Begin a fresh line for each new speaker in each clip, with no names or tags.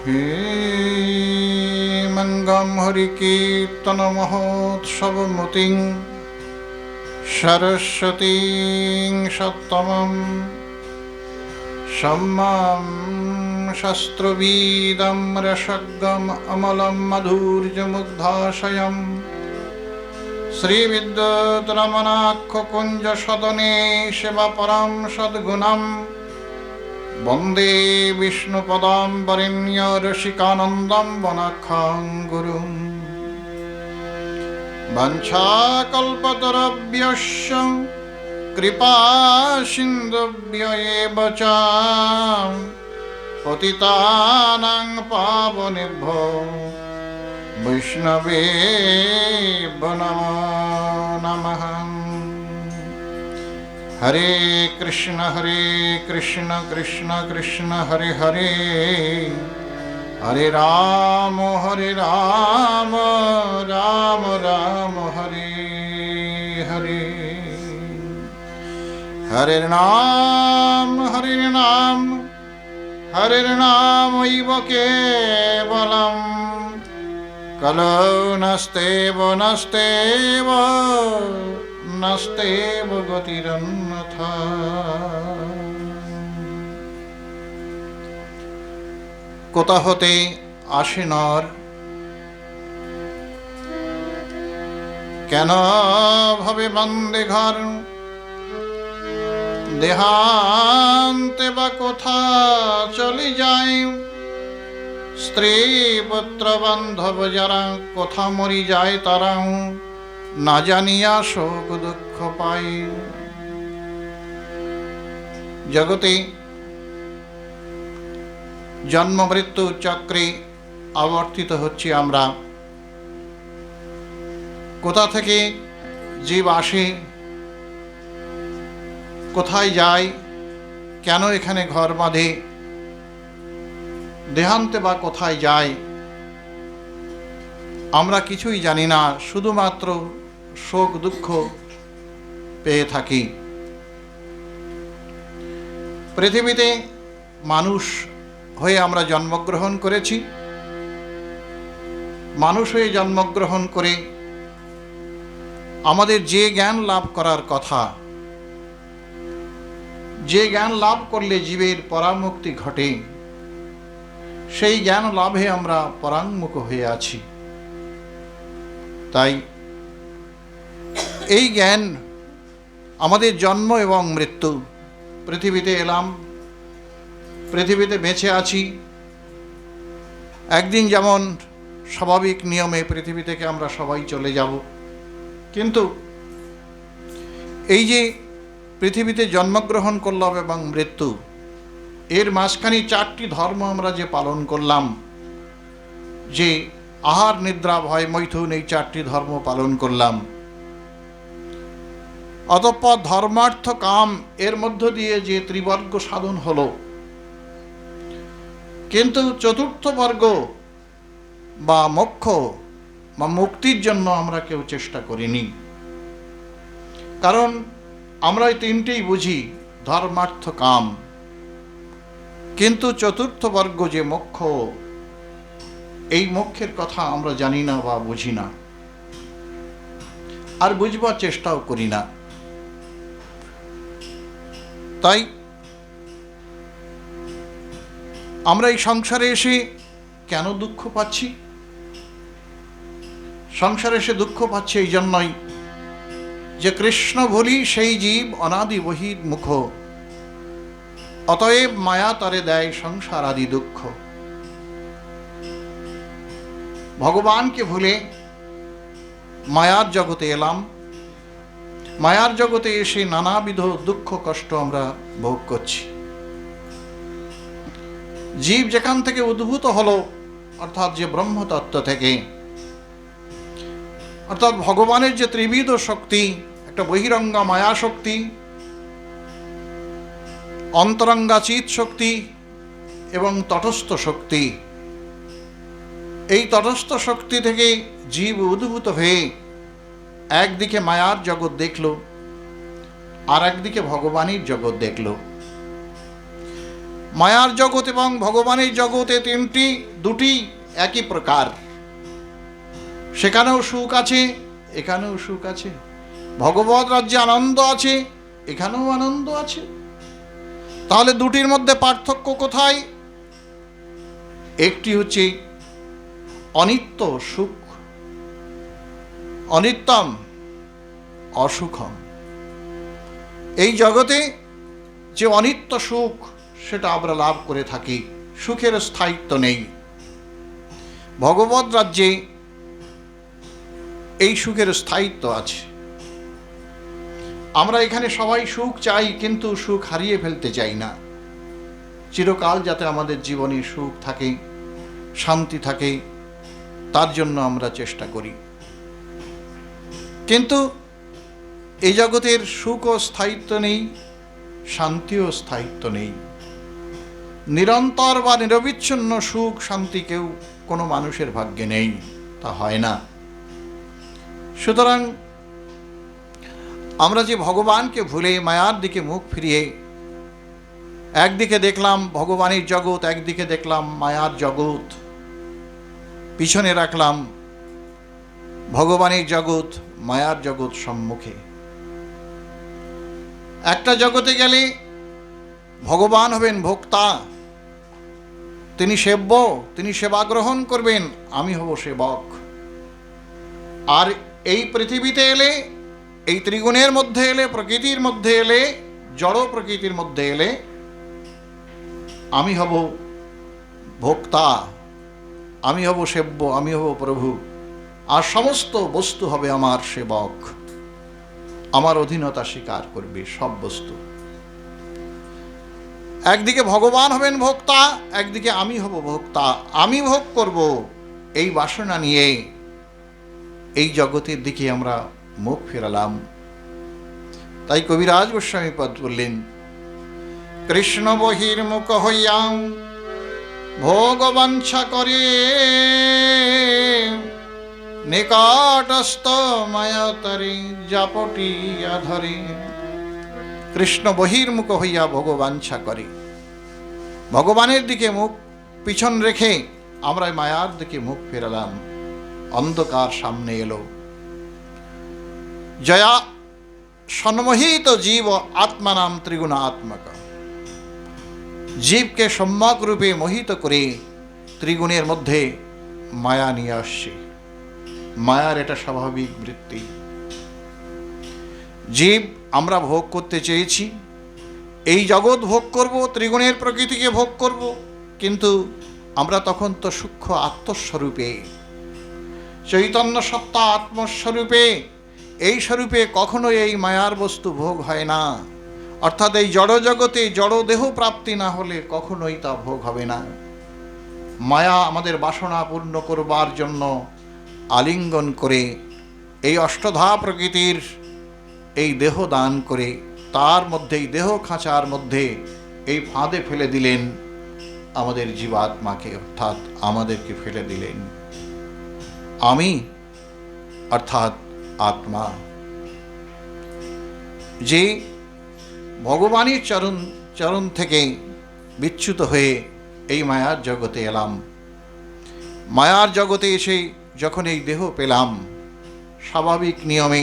हेमङ्गं हरिकीर्तनमहोत्सवमुतिं सरस्वतीं सत्तमं सम्मां शस्त्रवीदं रसगम् अमलं मधुर्यमुग्धाशयं श्रीविद्युद्रमणाख्यकुञ्जसदने शिवपरं सद्गुणं वन्दे विष्णुपदाम्बरेण्य रसिकानन्दं वनखां गुरुं। वञ्छाकल्पतरुभ्यश्च कृपासिन्धुभ्य एव च पतितानां पावनेभ्यो वैष्णवेभ्यो नमो नमः। हरे कृष्ण कृष्ण कृष्ण हरे हरे, हरे राम राम राम हरे हरे। हरे नाम एव केवलम् कलौ नस्तेव गतिरन्यथा। কোথা হতে আসে নর, কেন ভাবে বন্দে ঘর, দেহান্তে বা কোথা চলে যায়, স্ত্রী পুত্র বান্ধব যারা কোথা মরি যায় তারা, না জানিয়া শোক দুঃখ পায়। জগতে জন্ম মৃত্যু চক্রে আবর্তিত হচ্ছি আমরা। কোথা থেকে জীব আসে, কোথায় যায়, কেন এখানে ঘর বাঁধে, দেহান্তে বা কোথায় যায়, আমরা কিছুই জানি না, শুধুমাত্র শোক দুঃখ পেয়ে থাকি। পৃথিবীতে মানুষ হয়ে আমরা জন্মগ্রহণ করেছি। মানুষ হয়ে জন্মগ্রহণ করে আমাদের যে জ্ঞান লাভ করার কথা, যে জ্ঞান লাভ করলে জীবের পরামুক্তি ঘটে, সেই জ্ঞান লাভে আমরা পরাঙ্মুখ হয়ে আছি। তাই এই জ্ঞান, আমাদের জন্ম এবং মৃত্যু, পৃথিবীতে এলাম, পৃথিবীতে বেঁচে আছি। একদিন যেমন স্বাভাবিক নিয়মে পৃথিবী থেকে আমরা সবাই চলে যাব, কিন্তু এই যে পৃথিবীতে জন্মগ্রহণ করলাম এবং মৃত্যু, এর মাঝখানে 4টি ধর্ম আমরা যে পালন করলাম, যে আহার নিদ্রা ভয় মৈথুন, এই 4টি ধর্ম পালন করলাম। অতঃপর ধর্মার্থ কাম, এর মধ্য দিয়ে যে ত্রিবর্গ সাধন হলো, কিন্তু চতুর্থ বর্গ বা মোক্ষ বা মুক্তির জন্য আমরা কেউ চেষ্টা করিনি। কারণ আমরা এই 3টেই বুঝি, ধর্মার্থ কাম, কিন্তু চতুর্থ বর্গ যে মোক্ষ, এই মোক্ষের কথা আমরা জানি না বা বুঝি না, আর বুঝবার চেষ্টাও করি না। তাই আমরা এই সংসারে এসে কেন দুঃখ পাচ্ছি? সংসারে এসে দুঃখ পাচ্ছি এই জন্যই যে কৃষ্ণ বলি সেই জীব অনাদি বহির্মুখ, অতএব মায়া তারে দেয় সংসার আদি দুঃখ। ভগবানকে ভুলে মায়ার জগতে এলাম, মায়ার জগতে এসে নানাবিধ দুঃখ কষ্ট আমরা ভোগ করছি। জীব যেখান থেকে উদ্ভূত হলো, অর্থাৎ যে ব্রহ্মতত্ত্ব থেকে, অর্থাৎ ভগবানের যে ত্রিবিধ শক্তি, একটা বহিরঙ্গা মায়া শক্তি, অন্তরঙ্গা চিৎ শক্তি এবং তটস্থ শক্তি, এই তটস্থ শক্তি থেকে জীব উদ্ভূত হয়ে একদিকে মায়ার জগৎ দেখল, আর একদিকে ভগবানের জগৎ দেখল। মায়ার জগৎ এবং ভগবানের জগতে দুটি একই প্রকার। সেখানেও সুখ আছে, এখানেও সুখ আছে। ভগবত রাজ্যে আনন্দ আছে, এখানেও আনন্দ আছে। তাহলে দুটির মধ্যে পার্থক্য কোথায়? একটি হচ্ছে অনিত্য সুখ, অনিত্যম অসুখম। এই জগতে যে অনিত্য সুখ সেটা আমরা লাভ করে থাকি, সুখের স্থায়িত্ব নেই। ভগবত রাজ্যে এই সুখের স্থায়িত্ব আছে। আমরা এখানে সবাই সুখ চাই, কিন্তু সুখ হারিয়ে ফেলতে চাই না। চিরকাল যাতে আমাদের জীবনে সুখ থাকে, শান্তি থাকে, তার জন্য আমরা চেষ্টা করি। কিন্তু এই জগতের সুখও স্থায়িত্ব নেই, শান্তিও স্থায়িত্ব নেই। নিরন্তর বা নিরবিচ্ছিন্ন সুখ শান্তি কেউ কোনো মানুষের ভাগ্যে নেই, তা হয় না। সুতরাং আমরা যে ভগবানকে ভুলে মায়ার দিকে মুখ ফিরিয়ে একদিকে দেখলাম ভগবানের জগৎ, একদিকে দেখলাম মায়ার জগৎ, পিছনে রাখলাম ভগবানের জগৎ, মায়ার জগৎ সম্মুখে। একটা জগতে গেলে ভগবান হবেন ভোক্তা, তিনি সেব্য, তিনি সেবা গ্রহণ করবেন, আমি হব সেবক। আর এই পৃথিবীতে এলে, এই ত্রিগুণের মধ্যে এলে, প্রকৃতির মধ্যে এলে, জড় প্রকৃতির মধ্যে এলে আমি হব ভোক্তা, আমি হব সেব্য, আমি হব প্রভু। আর সমস্ত বস্তু হবে আমার সেবক, আমার অধীনতা স্বীকার করবে সব বস্তু। একদিকে ভগবান হবেন ভোক্তা, একদিকে আমি হব ভোক্তা, আমি ভোগ করব। এই বাসনা নিয়ে এই জগতের দিকে আমরা মুখ ফেরালাম। তাই কবিরাজ গোস্বামী পদ বললেন, কৃষ্ণ বহির্মুখ হইয়াম ভোগবাঞ্ছা করে, নিকটস্থ মায়াতরে জাপটিয়া ধরে। কৃষ্ণ বহির্মুখ হইয়া ভোগবাঞ্ছা করে, ভগবানের দিকে মুখ পিছন রেখে আমরা মায়ার দিকে মুখ ফেরালাম। অন্ধকার সামনে এলো। জয়া সন্মোহিত জীব আত্মানাম ত্রিগুণাত্মক। জীবকে সম্যক রূপে মোহিত করে ত্রিগুণের মধ্যে মায়া নিয়ে আসছে। মায়ার এটা স্বাভাবিক বৃত্তি। জীব আমরা ভোগ করতে চেয়েছি, এই জগৎ ভোগ করব, ত্রিগুণের প্রকৃতিকে ভোগ করব, কিন্তু আমরা তখন তো সূক্ষ্ম আত্মস্বরূপে, চৈতন্য সত্তা আত্মস্বরূপে, এই স্বরূপে কখনো এই মায়ার বস্তু ভোগ হয় না। অর্থাৎ এই জড় জগতে জড় দেহ প্রাপ্তি না হলে কখনোই তা ভোগ হবে না। মায়া আমাদের বাসনা পূর্ণ করবার জন্য আলিঙ্গন করে এই অষ্টধা প্রকৃতির এই দেহ দান করে তার মধ্যেই দেহ খাঁচার মধ্যে এই ফাঁদে ফেলে দিলেন আমাদের জীবাত্মাকে, অর্থাৎ আমাদেরকে ফেলে দিলেন। আমি অর্থাৎ আত্মা, যে ভগবানের চরণ থেকে বিচ্যুত হয়ে এই মায়ার জগতে এলাম। মায়ার জগতে এসে যখন এই দেহ পেলাম, স্বাভাবিক নিয়মে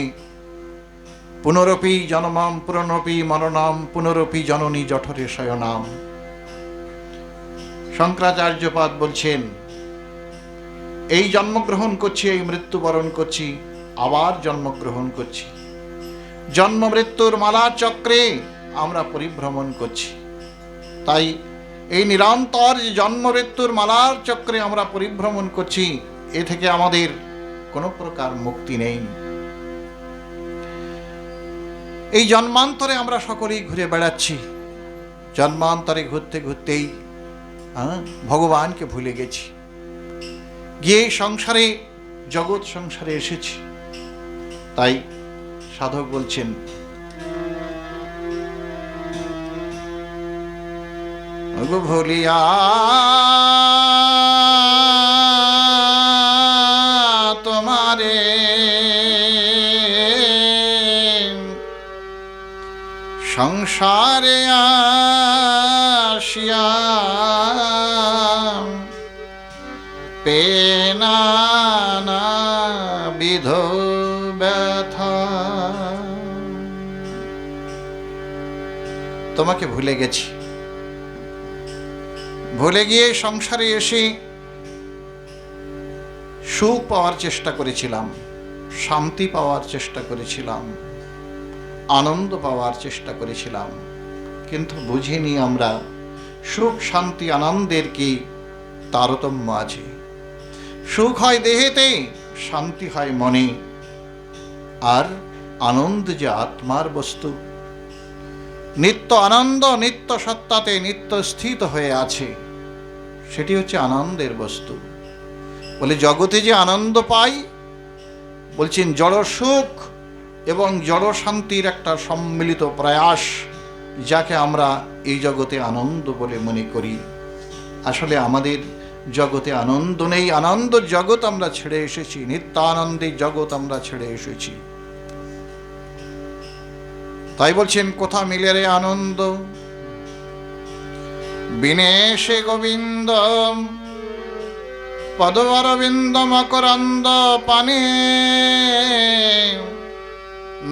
পুনরপি জন্মম পুনরপি মরণম পুনরপি জননী জঠরে শয়নাম। শঙ্করাচার্যপাদ বলছেন, এই জন্মগ্রহণ করছি, এই মৃত্যুবরণ করছি, আবার জন্মগ্রহণ করছি। জন্ম মৃত্যুর মালার চক্রে আমরা পরিভ্রমণ করছি। তাই এই নিরন্তর যে জন্ম মৃত্যুর মালার চক্রে আমরা পরিভ্রমণ করছি, এ থেকে আমাদের কোনো প্রকার মুক্তি নেই। এই জন্মান্তরে আমরা সকলেই ঘুরে বেড়াচ্ছি। জন্মান্তরে ঘুরতে ঘুরতেই ভগবানকে ভুলে গেছি, গিয়ে সংসারে, জগৎ সংসারে এসেছি। তাই সাধক বলছেন, ভুলিয়া তোমারে সংসারে আসিয়া পেনানা বিধ ব্যথা। তোমাকে ভুলে গেছি, ভুলে গিয়ে সংসারে এসে সুখ পাওয়ার চেষ্টা করেছিলাম, শান্তি পাওয়ার চেষ্টা করেছিলাম, আনন্দ পাওয়ার চেষ্টা করেছিলাম, কিন্তু বুঝিনি আমরা সুখ শান্তি আনন্দের কি তারতম্য আছে। সুখ হয় দেহেতে, শান্তি হয় মনে, আর আনন্দ যে আত্মার বস্তু। নিত্য আনন্দ নিত্য সত্তাতে নিত্য স্থিত হয়ে আছে, সেটি হচ্ছে আনন্দের বস্তু। বলে জগতে যে আনন্দ পাই, বলছেন জড় সুখ এবং জড় শান্তির একটা সম্মিলিত প্রয়াস, যাকে আমরা এই জগতে আনন্দ বলে মনে করি। আসলে আমাদের জগতে আনন্দ নেই, আনন্দ জগৎ আমরা ছেড়ে এসেছি, নিত্যানন্দের জগৎ আমরা ছেড়ে এসেছি। তাই বলছেন কোথা মিলে রে আনন্দ, বিনেশে গোবিন্দ পদবরবিন্দ মকরন্দ পানে,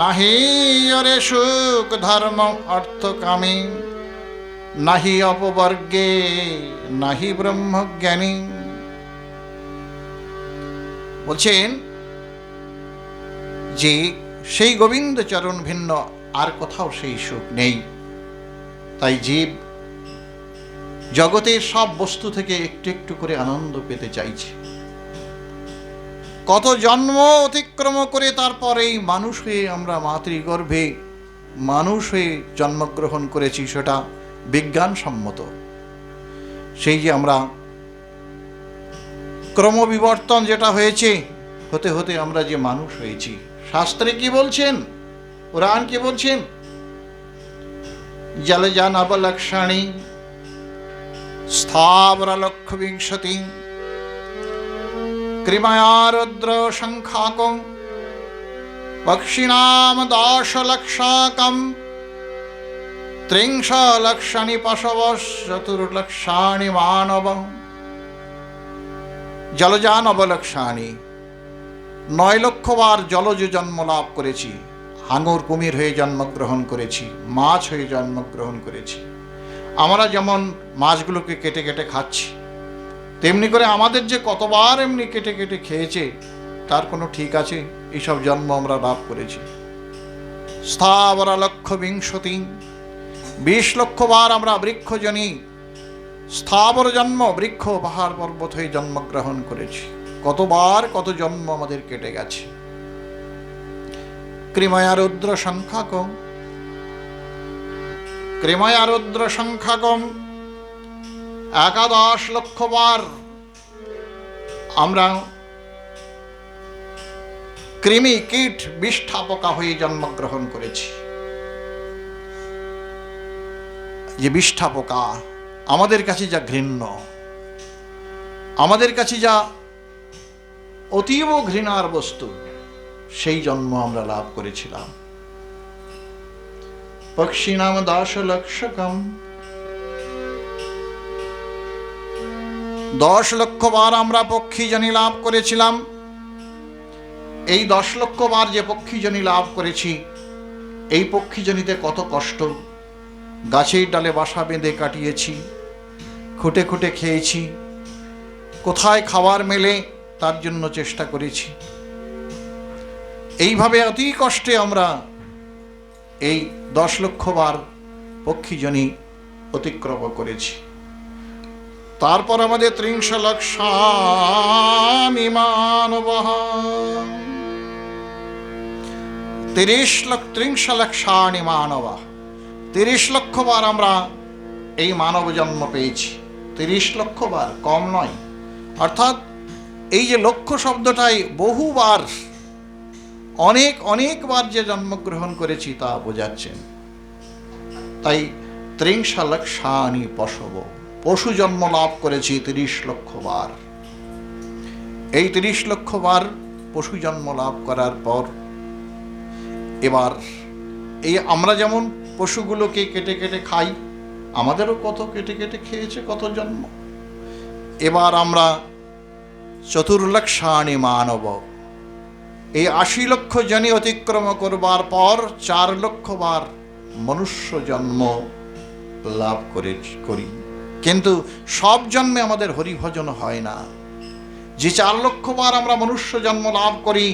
নাহি ওরে সুখ ধর্ম অর্থ কামী, নাহি অপবর্গে নাহি ব্রহ্মজ্ঞানী। বলছেন যে সেই গোবিন্দ চরণ ভিন্ন আর কোথাও সেই সুখ নেই। তাই জীব জগতের সব বস্তু থেকে একটু একটু করে আনন্দ পেতে চাইছে। কত জন্ম অতিক্রম করে তারপর এই মানুষ হয়ে আমরা মাতৃগর্ভে মানুষ হয়ে জন্মগ্রহণ করেছি, সেটা বিজ্ঞানসম্মত। সেই যে আমরা ক্রমবিবর্তন যেটা হয়েছে, হতে হতে আমরা যে মানুষ হয়েছি। শাস্ত্রে কি বলছেন, পুরাণ কি বলছেন, জলজা নবলক্ষণী স্থাবর লক্ষ বিংশতি, কৃময়া রুদ্র শঙ্খাকং পক্ষিণাম দশলক্ষাকম, ত্রিংশ লক্ষাণি পশব চতুর্লক্ষাণি মানব। জলজা নবলক্ষাণি, 9 লক্ষ বার জলজ জন্ম লাভ করেছি। হাঙর কুমির হয়ে জন্মগ্রহণ করেছি, মাছ হয়ে জন্মগ্রহণ করেছি। আমরা যেমন মাছগুলোকে কেটে কেটে খাচ্ছি, তেমনি করে আমাদের যে কতবার এমনি কেটে কেটে খেয়েছে তার কোনো ঠিক আছে? এইসব জন্ম আমরা লাভ করেছি। স্থাবর লক্ষ বিংশতি, 20 লক্ষ বার আমরা বৃক্ষজনী স্থাবর জন্ম, বৃক্ষ পাহাড় পর্বত হয়ে জন্মগ্রহণ করেছি। কতবার কত জন্ম আমাদের কেটে গেছে। কৃময়া রুদ্র সংখ্যাকম, কৃময়া রুদ্র সংখ্যাকম, 11 লক্ষ বার আমরা কৃমি কীট বিষ্ঠা পোকা হয়ে জন্মগ্রহণ করেছি। যে বিষ্ঠা পোকা আমাদের কাছে যা ঘৃণ্য, আমাদের কাছে যা অতীব ঘৃণার বস্তু, সেই জন্ম আমরা লাভ করেছিলাম। পক্ষী নাম 10 লক্ষকম, 10 লক্ষ বার আমরা পক্ষীজনী লাভ করেছিলাম। এই 10 লক্ষ বার যে পক্ষীজনী লাভ করেছি, এই পক্ষীজনীতে কত কষ্ট। গাছের ডালে বাসা বেঁধে কাটিয়েছি, খুঁটে খুঁটে খেয়েছি, কোথায় খাবার মেলে তার জন্য চেষ্টা করেছি। এইভাবে অতি কষ্টে আমরা এই 10 লক্ষ বার পক্ষীজনী অতিক্রম করেছি। তারপর আমাদের 30 লক্ষাণি মানব, 30 লক্ষাণি মানব, 30 লক্ষ বার আমরা এই মানব জন্ম পেয়েছি। 30 লক্ষ বার, কম নয়। অর্থাৎ এই যে লক্ষ শব্দটাই বহুবার, অনেক অনেকবার যে জন্মগ্রহণ করেছি তা বোঝাচ্ছেন। তাই 30 লক্ষাণি পশব, পশু জন্ম লাভ করেছি 30 লক্ষ বার। এই 30 লক্ষ বার পশু জন্ম লাভ করার পর এবার এই আমরা যেমন পশুগুলোকে কেটে কেটে খাই, আমাদেরও কত কেটে কেটে খেয়েছে, কত জন্ম। এবার আমরা চতুর্লক্ষাণি মানব, এই ৮০ লক্ষ জনি অতিক্রম করবার পর ৪ লক্ষ বার মনুষ্য জন্ম লাভ করি, কিন্তু সব জন্মে আমাদের হরিভজন হয় না। যে ৪ লক্ষ বার আমরা মনুষ্য জন্ম লাভ করি,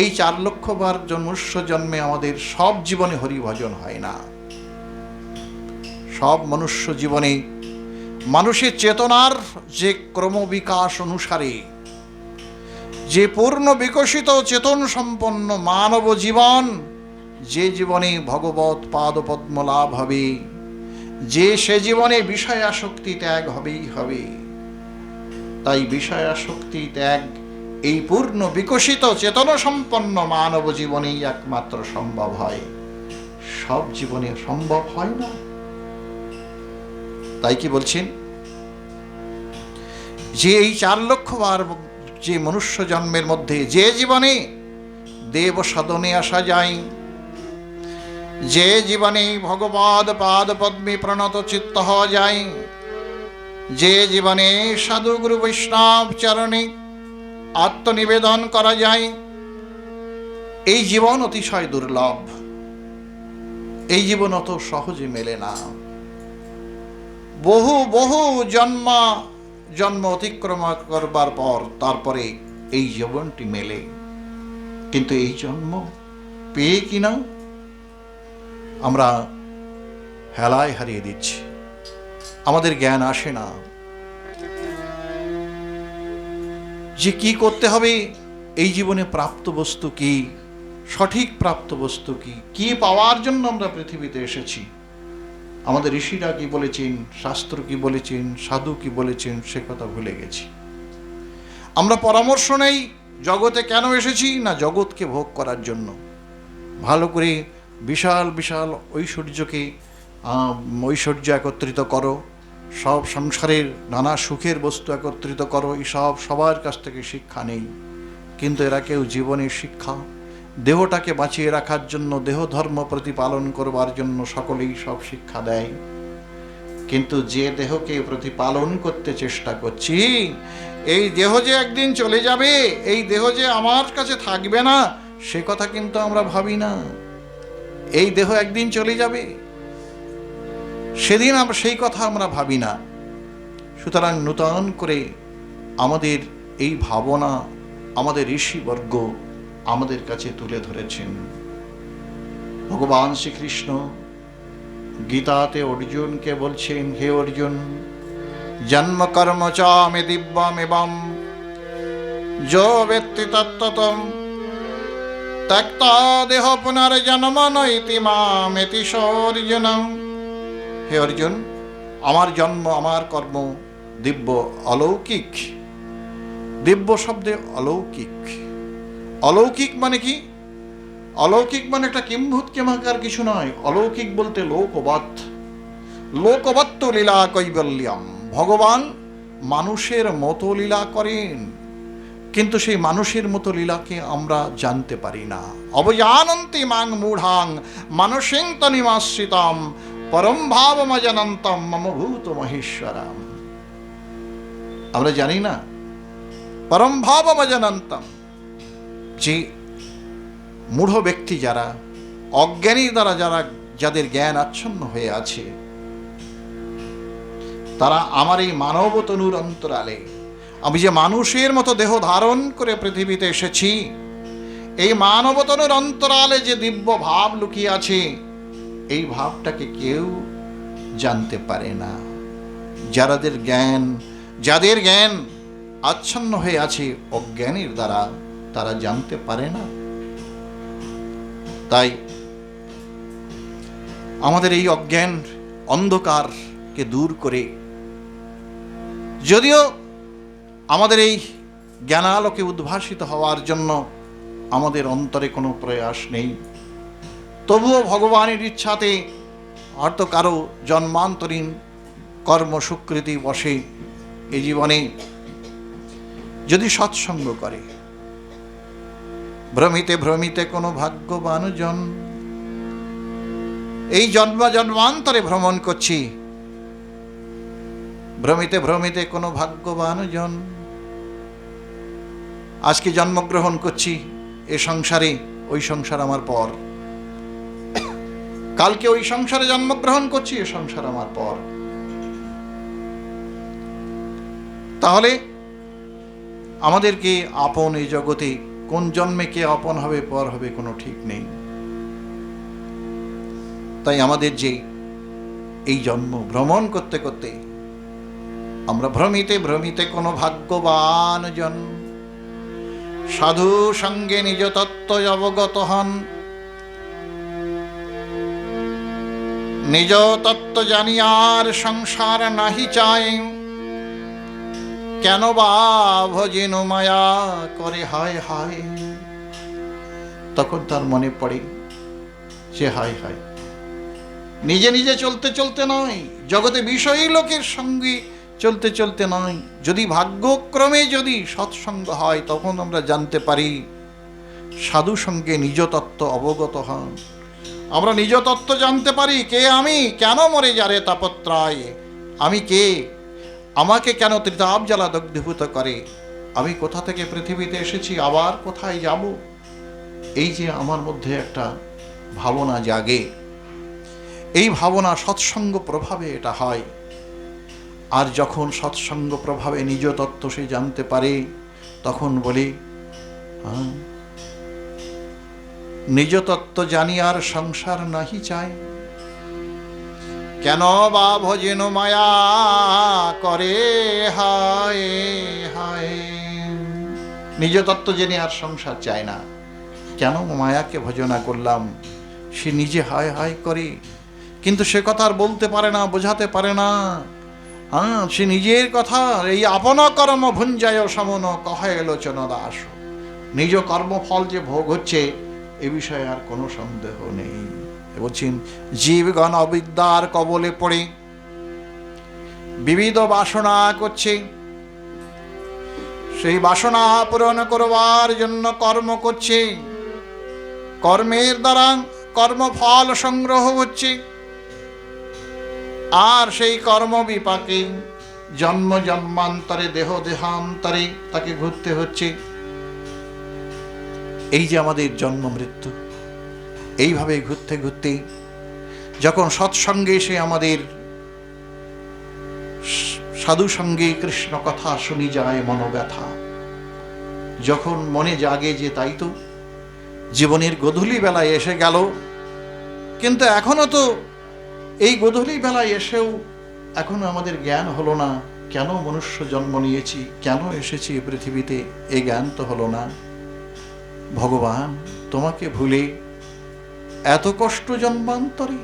এই ৪ লক্ষ বার মনুষ্য জন্মে আমাদের সব জীবনে হরিভজন হয় না। সব মনুষ্য জীবনে মানুষের চেতনার যে ক্রমবিকাশ অনুসারে যে পূর্ণ বিকশিত চেতন সম্পন্ন মানব জীবন, যে জীবনে ভগবৎ পাদপদ্ম লাভ হবে, সে জীবনে বিষয়াসক্তি ত্যাগ হবেই হবে। তাই বিষয়াসক্তি ত্যাগ এই পূর্ণ বিকশিত চেতন সম্পন্ন মানব জীবনেই একমাত্র সম্ভব হয়, সব জীবনে সম্ভব হয় না। তাই কি বলছেন যে এই ৪ লক্ষ বার যে মনুষ্য জন্মের মধ্যে যে জীবনে দেব সাধনে আসা যায়, যে জীবনে ভগবৎ পাদ পদ্মে প্রণত চিত্ত হওয়া যায়, যে জীবনে সাধু গুরু বৈষ্ণব চরণে আত্মনিবেদন করা যায়, এই জীবন অতিশয় দুর্লভ। এই জীবন অত সহজে মেলে না। বহু বহু জন্ম অতিক্রম করবার পর তারপরে এই জীবনটি মেলে। কিন্তু এই জন্ম পেয়ে কিনা আমরা হেলায় হারিয়ে দিচ্ছি, আমাদের জ্ঞান আসে না যে কি করতে হবে, এই জীবনে প্রাপ্ত বস্তু কি, সঠিক প্রাপ্ত বস্তু কি, কি পাওয়ার জন্য আমরা পৃথিবীতে এসেছি। আমাদের ঋষিরা কি বলেছেন, শাস্ত্র কি বলেছেন, সাধু কি বলেছেন, সে কথা ভুলে গেছি। আমরা পরামর্শ নেই জগতে কেন এসেছি, না জগৎকে ভোগ করার জন্য। ভালো করে বিশাল বিশাল ঐশ্বর্য একত্রিত করো, সব সংসারের নানা সুখের বস্তু একত্রিত করো, এইসব সবার কাছ থেকে শিক্ষা নেই। কিন্তু এরা কেউ জীবনের শিক্ষা, দেহটাকে বাঁচিয়ে রাখার জন্য, দেহ ধর্ম প্রতিপালন করবার জন্য সকলেই সব শিক্ষা দেয়। কিন্তু যে দেহকে প্রতিপালন করতে চেষ্টা করছি, এই দেহ যে একদিন চলে যাবে, এই দেহ যে আমার কাছে থাকবে না, সে কথা কিন্তু আমরা ভাবি না। এই দেহ একদিন চলে যাবে, সেদিন আমরা সেই কথা আমরা ভাবি না। সুতরাং নূতন করে আমাদের এই ভাবনা আমাদের ঋষিবর্গ আমাদের কাছে তুলে ধরেছেন। ভগবান শ্রীকৃষ্ণ গীতাতে অর্জুনকে বলছেন, হে অর্জুন, জন্ম কর্ম চ মে দিব্যমেবং যো বেত্তি তত্ত্বতম ত্যক্তা দেহ পুনর্জন্ম নৈতি মামেতি অর্জুনং। হে অর্জুন, আমার জন্ম, আমার কর্ম দিব্য, অলৌকিক। দিব্য শব্দে অলৌকিক। অলৌকিক মানে কি? অলৌকিক মানে একটা কিম্ভূত কিমাকার কিছু নয়। অলৌকিক বলতে লোকবৎ, লোকবৎ লীলা কৈবল্যম। ভগবান মানুষের মতো লীলা করেন, কিন্তু সেই মানুষের মতো লীলাকে আমরা জানতে পারি না। অবজানন্তি মাং মূঢ়াং মানসিং তনিমাশ্রিতাম পরম ভাবমজনন্তম মম ভূত মহেশ্বরাম। আমরা জানি না পরম ভাবমজনন্তম। যে মূঢ় ব্যক্তি যারা, অজ্ঞানী দ্বারা যাদের জ্ঞান আচ্ছন্ন হয়ে আছে, তারা আমার এই মানব তনুর অন্তরালে, আমি যে মানুষের মতো দেহ ধারণ করে পৃথিবীতে এসেছি, এই মানব তনুর অন্তরালে যে দিব্য ভাব লুকিয়ে আছে, এই ভাবটাকে কেউ জানতে পারে না। যাদের জ্ঞান আচ্ছন্ন হয়ে আছে অজ্ঞানীর দ্বারা, তারা জানতে পারে না। তাই আমাদের এই অজ্ঞান অন্ধকারকে দূর করে, যদিও আমাদের এই জ্ঞানালোকে উদ্ভাসিত হওয়ার জন্য আমাদের অন্তরে কোনো প্রয়াস নেই, তবুও ভগবানের ইচ্ছাতে হয়তো কারো জন্মান্তরীণ কর্ম সুকৃতি বসে এই জীবনে যদি সৎসঙ্গ করে, ভ্রমিতে ভ্রমিতে কোনো ভাগ্যবান জন এই জন্ম জন্মান্তরে ভ্রমণ করছি, ভ্রমিতে ভ্রমিতে কোনো ভাগ্যবান জন। আজকে জন্মগ্রহণ করছি এ সংসারে, ওই সংসার আমার পর। কালকে ওই সংসারে জন্মগ্রহণ করছি, এ সংসার আমার পর। তাহলে আমাদেরকে আপন এই জগতে কোন জন্মে কে আপন হবে পর হবে কোনো ঠিক নেই। তাই আমাদের যে এই জন্ম ভ্রমণ করতে করতে আমরা ভ্রমিতে ভ্রমিতে কোনো ভাগ্যবান জন সাধু সঙ্গে নিজ তত্ত্ব অবগত হন। নিজ তত্ত্ব জানিয়ার সংসার নাহি চায়, কেন বা ভজিন মায়া করে হায় হায়। তখন তার মনে পড়ে যে হায় হায়, নিজে নিজে চলতে চলতে নয়, জগতে বিষয়ী লোকের সঙ্গে চলতে চলতে নয়, যদি ভাগ্যক্রমে যদি সৎসঙ্গ হয় তখন আমরা জানতে পারি সাধু সঙ্গে নিজ তত্ত্ব অবগত হন। আমরা নিজ তত্ত্ব জানতে পারি, কে আমি, কেন মরে যারে তাপত্রয়, আমি কে, আমাকে কেন ত্রিতাপ জ্বালা দগ্ধীভূত করে, আমি কোথা থেকে পৃথিবীতে এসেছি, আবার কোথায় যাব। এই যে আমার মধ্যে একটা ভাবনা জাগে, এই ভাবনা সৎসঙ্গ প্রভাবে এটা হয়। আর যখন সৎসঙ্গ প্রভাবে নিজ তত্ত্ব সে জানতে পারে তখন বলি নিজ তত্ত্ব জানি আর সংসার নাহি চাই, কেন বা ভজেন মায়া করে হায় হায়। নিজ তত্ত্ব জেনে আর সংসার চায় না, কেন মায়াকে ভজনা করলাম। সে নিজে হায় হায় করে, কিন্তু সে কথা আর বলতে পারে না, বোঝাতে পারে না। সে নিজের কথা, এই আপন কর্ম ভুঞ্জায় সমন কহে লোচন দাস। নিজ কর্মফল যে ভোগ হচ্ছে এ বিষয়ে আর কোনো সন্দেহ নেই। বলছেন জীবগণ অবিদ্যার কবলে পড়ে বিবিধ বাসনা করছে, সেই বাসনা পূরণ করবার জন্য কর্ম করছে, কর্মের দ্বারা কর্মফল সংগ্রহ হচ্ছে, আর সেই কর্ম বিপাকে জন্ম জন্মান্তরে দেহ দেহান্তরে তাকে ঘুরতে হচ্ছে। এই যে আমাদের জন্ম মৃত্যু, এইভাবে ঘুরতে ঘুরতে যখন সৎসঙ্গে সে আমাদের সাধু সঙ্গে কৃষ্ণ কথা শুনি যায় মনোব্যথা, যখন মনে জাগে যে তাই তো জীবনের গোধূলি বেলায় এসে গেল, কিন্তু এখনো তো এই গোধূলি বেলায় এসেও এখনো আমাদের জ্ঞান হলো না, কেন মনুষ্য জন্ম নিয়েছি, কেন এসেছি পৃথিবীতে, এ জ্ঞান তো হলো না। ভগবান তোমাকে ভুলে এত কষ্ট জন্মান্তরে,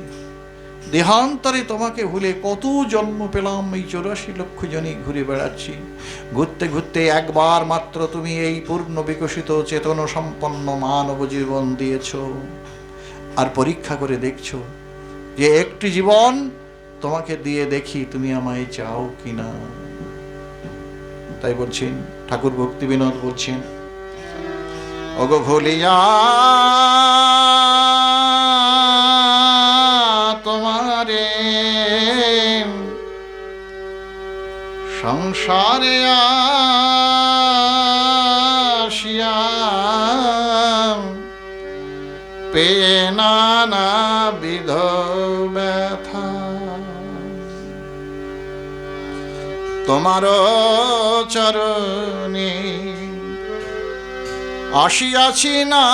দেহান্তরে তোমাকে ভুলে কত জন্ম পেলাম, এই 84 লক্ষ জনই ঘুরে বেড়াচ্ছি। ঘুরতে ঘুরতে একবার মাত্র তুমি এই পূর্ণ বিকশিত চেতন সম্পন্ন মানব জীবন দিয়েছ, আর পরীক্ষা করে দেখছো যে একটি জীবন তোমাকে দিয়ে দেখি তুমি আমায় চাও কিনা। তাই বলছেন ঠাকুর ভক্তি বিনোদ বলছেন, ওগো ভুলিয়া তোমারে সংসারে আসিয়া পেয়ে নানা বিধ ব্যথা, তোমার চরণে আসিয়াছি না,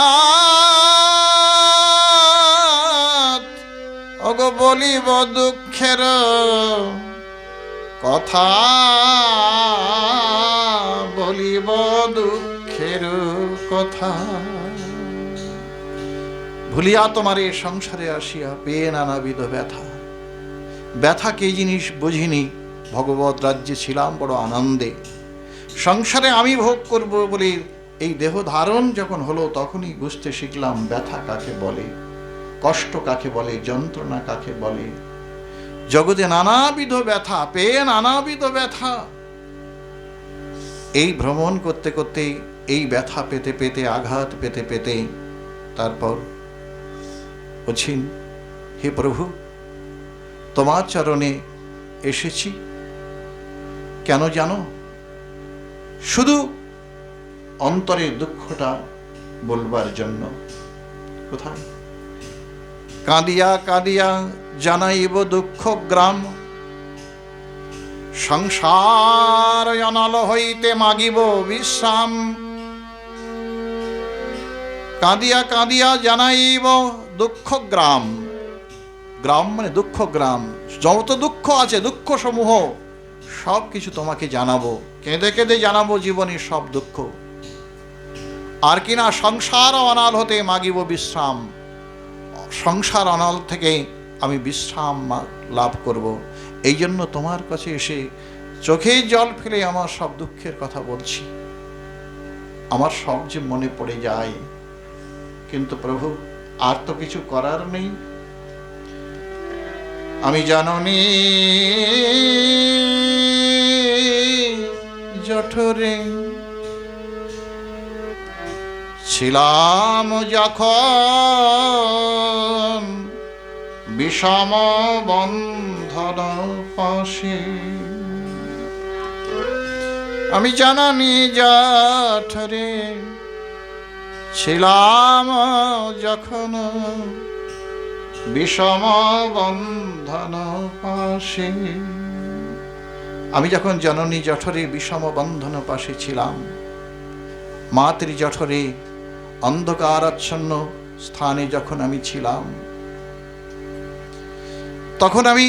ওগো বলিব দুঃখের কথা, বলিব দুঃখের কথা। ভুলিয়া তোমার এই সংসারে আসিয়া পেয়ে নানাবিধ ব্যথা। ব্যথা কি জিনিস বুঝিনি, ভগবত রাজ্যে ছিলাম বড় আনন্দে, সংসারে আমি ভোগ করব বলে এই দেহ ধারণ যখন হলো তখনই বুঝতে শিখলাম ব্যথা কাকে বলে, কষ্ট কাকে বলে, যন্ত্রণা কাকে বলে। জগতে নানাবিধ ব্যথা, পেয়ে নানাবিধ ব্যথা। এই ভ্রমণ করতে করতে, এই ব্যথা পেতে পেতে, আঘাত পেতে পেতে, তারপর বলছেন হে প্রভু, তোমার চরণে এসেছি কেন জানো? শুধু অন্তরের দুঃখটা বলবার জন্য। কোথায়? কাঁদিয়া কাঁদিয়া জানাইব দুঃখ গ্রাম, সংসার অনল হইতে মাগিব বিশ্রাম। কাঁদিয়া কাঁদিয়া জানাইব দুঃখ গ্রাম, গ্রাম মানে দুঃখ গ্রাম, যত দুঃখ আছে দুঃখ সমূহ সব কিছু তোমাকে জানাবো, কেঁদে কেঁদে জানাবো জীবনের সব দুঃখ। আর কিনা সংসার অনাল হতে মাগিব বিশ্রাম, সংসার অনাল থেকে আমি বিশ্রাম লাভ করব। এই জন্য তোমার কাছে এসে চোখে জল ফেলে আমার সব দুঃখের কথা বলছি। আমার সব যে মনে পড়ে যায়, কিন্তু প্রভু আর তো কিছু করার নেই। আমি জননী জঠরে ছিলাম যখন, বিষম বন্ধন পাশে। আমি জননী জঠরে ছিলাম যখন, বিষম বন্ধন পাশে। আমি যখন জননী জঠরে বিষম বন্ধন পাশে ছিলাম, মাতৃ জঠরে অন্ধকারাচ্ছন্ন স্থানে যখন আমি ছিলাম, তখন আমি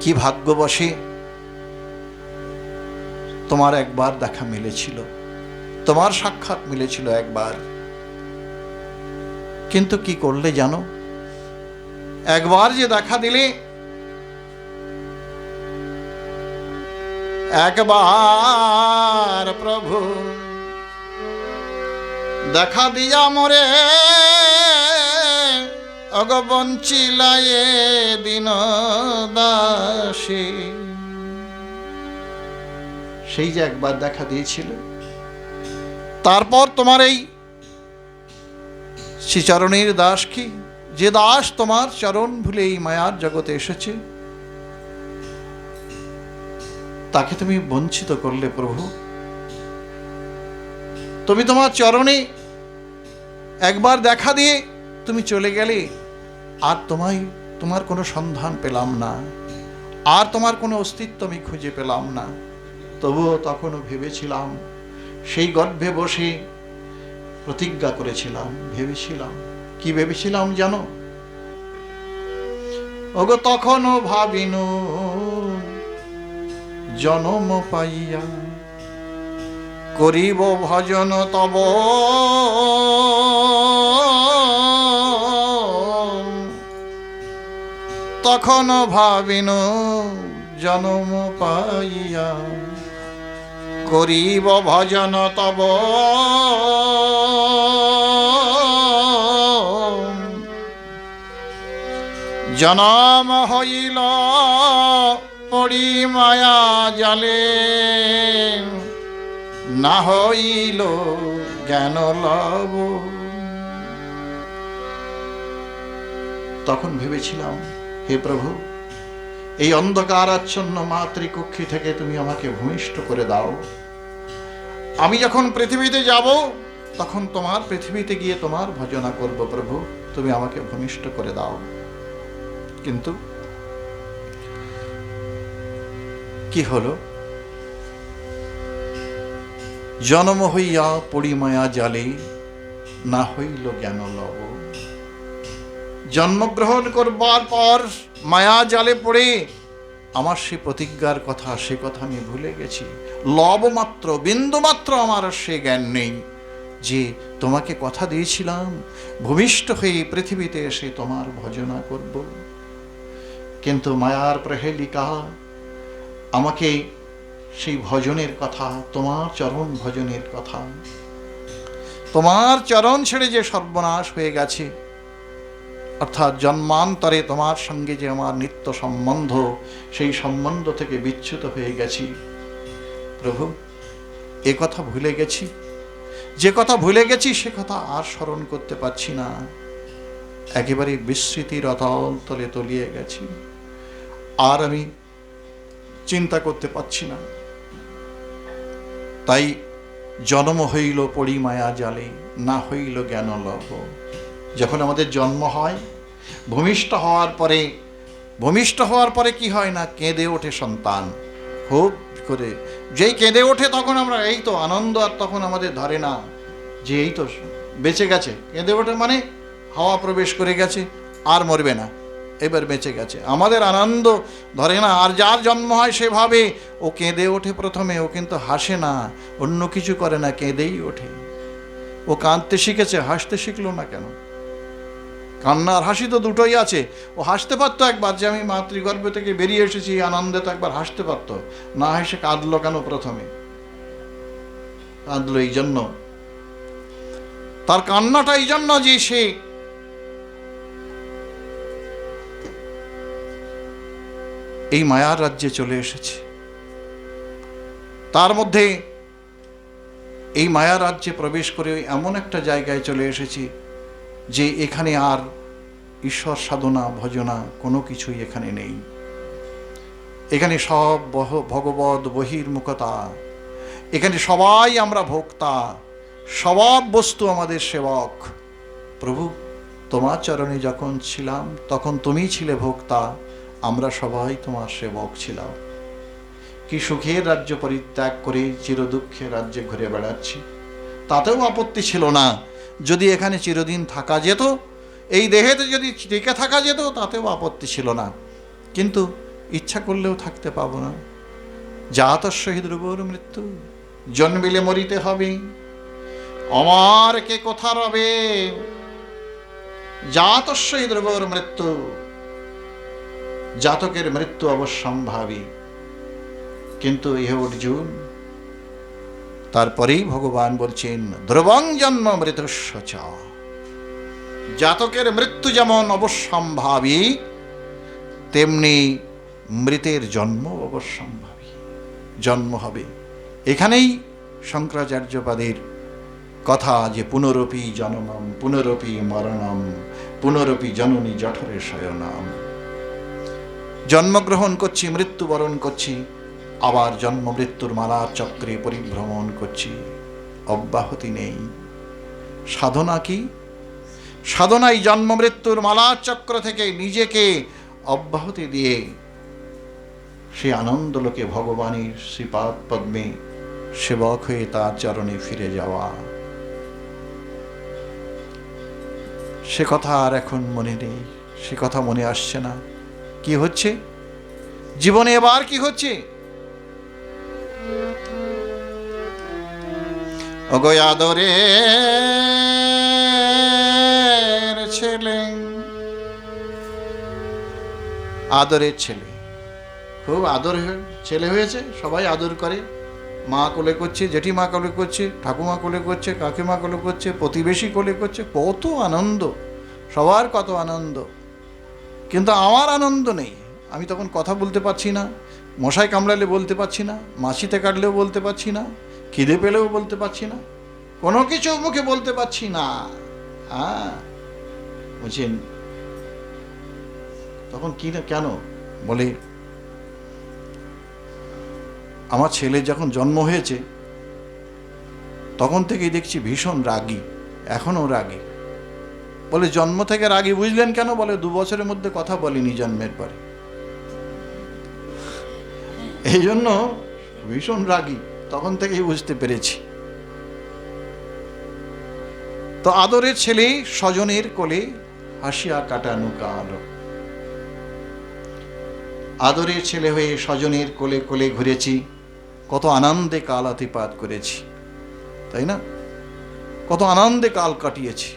কি ভাগ্যবশে তোমার একবার দেখা মিলেছিল, তোমার সাক্ষাৎ মিলেছিল একবার। কিন্তু কি করলে জানো? একবার যে দেখা দিলে, একবার প্রভু দেখা দিয়া মোরে অগবঞ্চিলায়ে দিন দাসী। সেই যে একবার দেখা দিয়েছিল, তারপর তোমার এই শ্রীচরণের দাস কি, যে দাস তোমার চরণ ভুলে এই মায়ার জগতে এসেছে, তাকে তুমি বঞ্চিত করলে প্রভু। তুমি তোমার চরণে একবার দেখা দিয়ে তুমি চলে গেলে, আর তোমার কোনো সন্ধান পেলাম না, আর তোমার কোনো অস্তিত্ব আমি খুঁজে পেলাম না। তবুও তখনও ভেবেছিলাম, সেই গর্ভে বসে প্রতিজ্ঞা করেছিলাম, ভেবেছিলাম। কি ভেবেছিলাম জানো? ওগো তখনও ভাবিনু জনম পাইয়া করিব ভজন তব, তখনও ভাবিনু জনম পাইয়া করিব ভজন তব। জনম হইল পড়ি মায়া জালে, না হইল জ্ঞান লাভ। তখন ভেবেছিলাম, হে প্রভু, এই অন্ধকারাচ্ছন্ন মাতৃকক্ষী থেকে তুমি আমাকে ভূমিষ্ঠ করে দাও। আমি যখন পৃথিবীতে যাব, তখন তোমার পৃথিবীতে গিয়ে তোমার ভজনা করব। প্রভু, তুমি আমাকে ভূমিষ্ঠ করে দাও। কিন্তু কি হলো? জন্ম হইয়া পড়ি মায়া জালে, না হইল জ্ঞান লব। জন্মগ্রহণ করবার পর মায়া জালে পড়ে আমার সে প্রতিজ্ঞার কথা, সে কথা আমি ভুলে গেছি। লব মাত্র, বিন্দু মাত্র আমার সে জ্ঞান নেই যে তোমাকে কথা দিয়েছিলাম ভূমিষ্ঠ হয়ে পৃথিবীতে এসে তোমার ভজনা করব। কিন্তু মায়ার প্রহেলিকা আমাকে সেই ভজনের কথা, তোমার চরণ ভজনের কথা, তোমার চরণ ছেড়ে যে সর্বনাশ হয়ে গেছে, অর্থাৎ জন্মান্তরে তোমার সঙ্গে যে আমার নিত্য সম্বন্ধ, সেই সম্বন্ধ থেকে বিচ্যুত হয়ে গেছি। প্রভু, এ কথা ভুলে গেছি। যে কথা ভুলে গেছি সে কথা আর স্মরণ করতে পারছি না। একেবারে বিস্মৃতির অতল তলে তলিয়ে গেছি। আর আমি চিন্তা করতে পারছি না। তাই জন্ম হইল পড়ি মায়া জালে, না হইল জ্ঞান লভ। যখন আমাদের জন্ম হয়, ভূমিষ্ঠ হওয়ার পরে কি হয় না, কেঁদে ওঠে সন্তান খুব করে। যেই কেঁদে ওঠে তখন আমরা এই তো আনন্দ, আর তখন আমাদের ধরে না যে এই তো বেঁচে গেছে। কেঁদে ওঠে মানে হাওয়া প্রবেশ করে গেছে, আর মরবে না, এবার বেঁচে গেছে। আমাদের আনন্দ ধরে না। আর যার জন্ম হয় সেভাবে ও কেঁদে ওঠে প্রথমে, ও কিন্তু হাসে না, অন্য কিছু করে না, কেঁদেই ওঠে। ও কাঁদতে শিখেছে, হাসতে শিখলো না কেন? কান্না আর হাসি তো দুটোই আছে। ও হাসতে পারতো একবার, যে আমি মাতৃগর্ভ থেকে বেরিয়ে এসেছি আনন্দে, তো একবার হাসতে পারতো। না হেসে কাঁদলো কেন প্রথমে? কাঁদলো এই জন্য, তার কান্নাটা এই জন্য যে সে এই মায়ার রাজ্যে চলে এসেছে। তার মধ্যে এই মায়া রাজ্যে প্রবেশ করে এমন একটা জায়গায় চলে এসেছি যে এখানে আর ঈশ্বর সাধনা ভজনা কোনো কিছুই এখানে নেই। এখানে সব ভগবদ বহির্মুখতা। এখানে সবাই আমরা ভোক্তা, সব বস্তু আমাদের সেবক। প্রভু, তোমার চরণে যখন ছিলাম তখন তুমি ছিলে ভোক্তা, আমরা সবাই তোমার সেবক ছিলাম। কি সুখের রাজ্য পরিত্যাগ করে চিরদুঃখের রাজ্যে ঘুরে বেড়াচ্ছি। তাতেও আপত্তি ছিল না, যদি এখানে চিরদিন থাকা যেত, এই দেহেতে যদি টিকে থাকা যেত, তাতেও আপত্তি ছিল না। কিন্তু ইচ্ছা করলেও থাকতে পাবো না। জাতস্য হি ধ্রুবর মৃত্যু, জন্মিলে মরিতে হবে, আমার কে কোথা রবে। জাতস্য হি ধ্রুবর মৃত্যু, জাতকের মৃত্যু অবশ্যম্ভাবী। কিন্তু ইহ অর্জুন, তারপরেই ভগবান বলছেন ধ্রুবং জন্ম মৃতস্য চ। জাতকের মৃত্যু যেমন অবশ্যম্ভাবী, তেমনি মৃতের জন্ম অবশ্যম্ভাবী। জন্ম হবে। এখানেই শঙ্করাচার্যপাদের কথা যে পুনরপি জননম পুনরপি মরণম পুনরপি জননী জঠরে শয়নম। জন্মগ্রহণ করছি, মৃত্যুবরণ করছি, আবার জন্ম মৃত্যুর মালার চক্রে পরিভ্রমণ করছি, অব্যাহতি নেই। সাধনা কি? সাধনাই জন্ম মৃত্যুর মালার চক্র থেকে নিজেকে অব্যাহতি দিয়ে সে আনন্দলোকে ভগবানের শ্রীপাদ পদ্মে সেবক হয়ে তার চরণে ফিরে যাওয়া। সে কথা আর এখন মনে নেই, সে কথা মনে আসছে না। কি হচ্ছে জীবনে এবার? কি হচ্ছে? ওগো আদরের ছেলে, আদরের ছেলে, খুব আদর ছেলে হয়েছে, সবাই আদর করে। মা কোলে করছে, জেঠিমা কোলে করছে, ঠাকুমা কোলে করছে, কাকিমা কোলে করছে, প্রতিবেশী কোলে করছে, কত আনন্দ, সবার কত আনন্দ। কিন্তু আমার আনন্দ নেই। আমি তখন কথা বলতে পারছি না, মশায় কামড়ালে বলতে পারছি না, মাছিতে কাটলেও বলতে পারছি না, খিদে পেলেও বলতে পারছি না, কোনো কিছু মুখে বলতে পারছি না। বুঝছেন? তখন কি না কেন বলে, আমার ছেলে যখন জন্ম হয়েছে তখন থেকেই দেখছি ভীষণ রাগী, এখনও রাগী। বলে জন্ম থেকে রাগী বুঝলেন কেন? বলে 2 বছরের মধ্যে কথা বলিনি জন্মের পরে, এই জন্য ভীষণ রাগী, তখন থেকেই বুঝতে পেরেছি। তো আদরের ছেলে স্বজনের কোলে হাসিয়া কাটানো কাল, আদরের ছেলে হয়ে স্বজনের কোলে কোলে ঘুরেছি, কত আনন্দে কাল অতিপাত করেছি, তাই না? কত আনন্দে কাল কাটিয়েছি।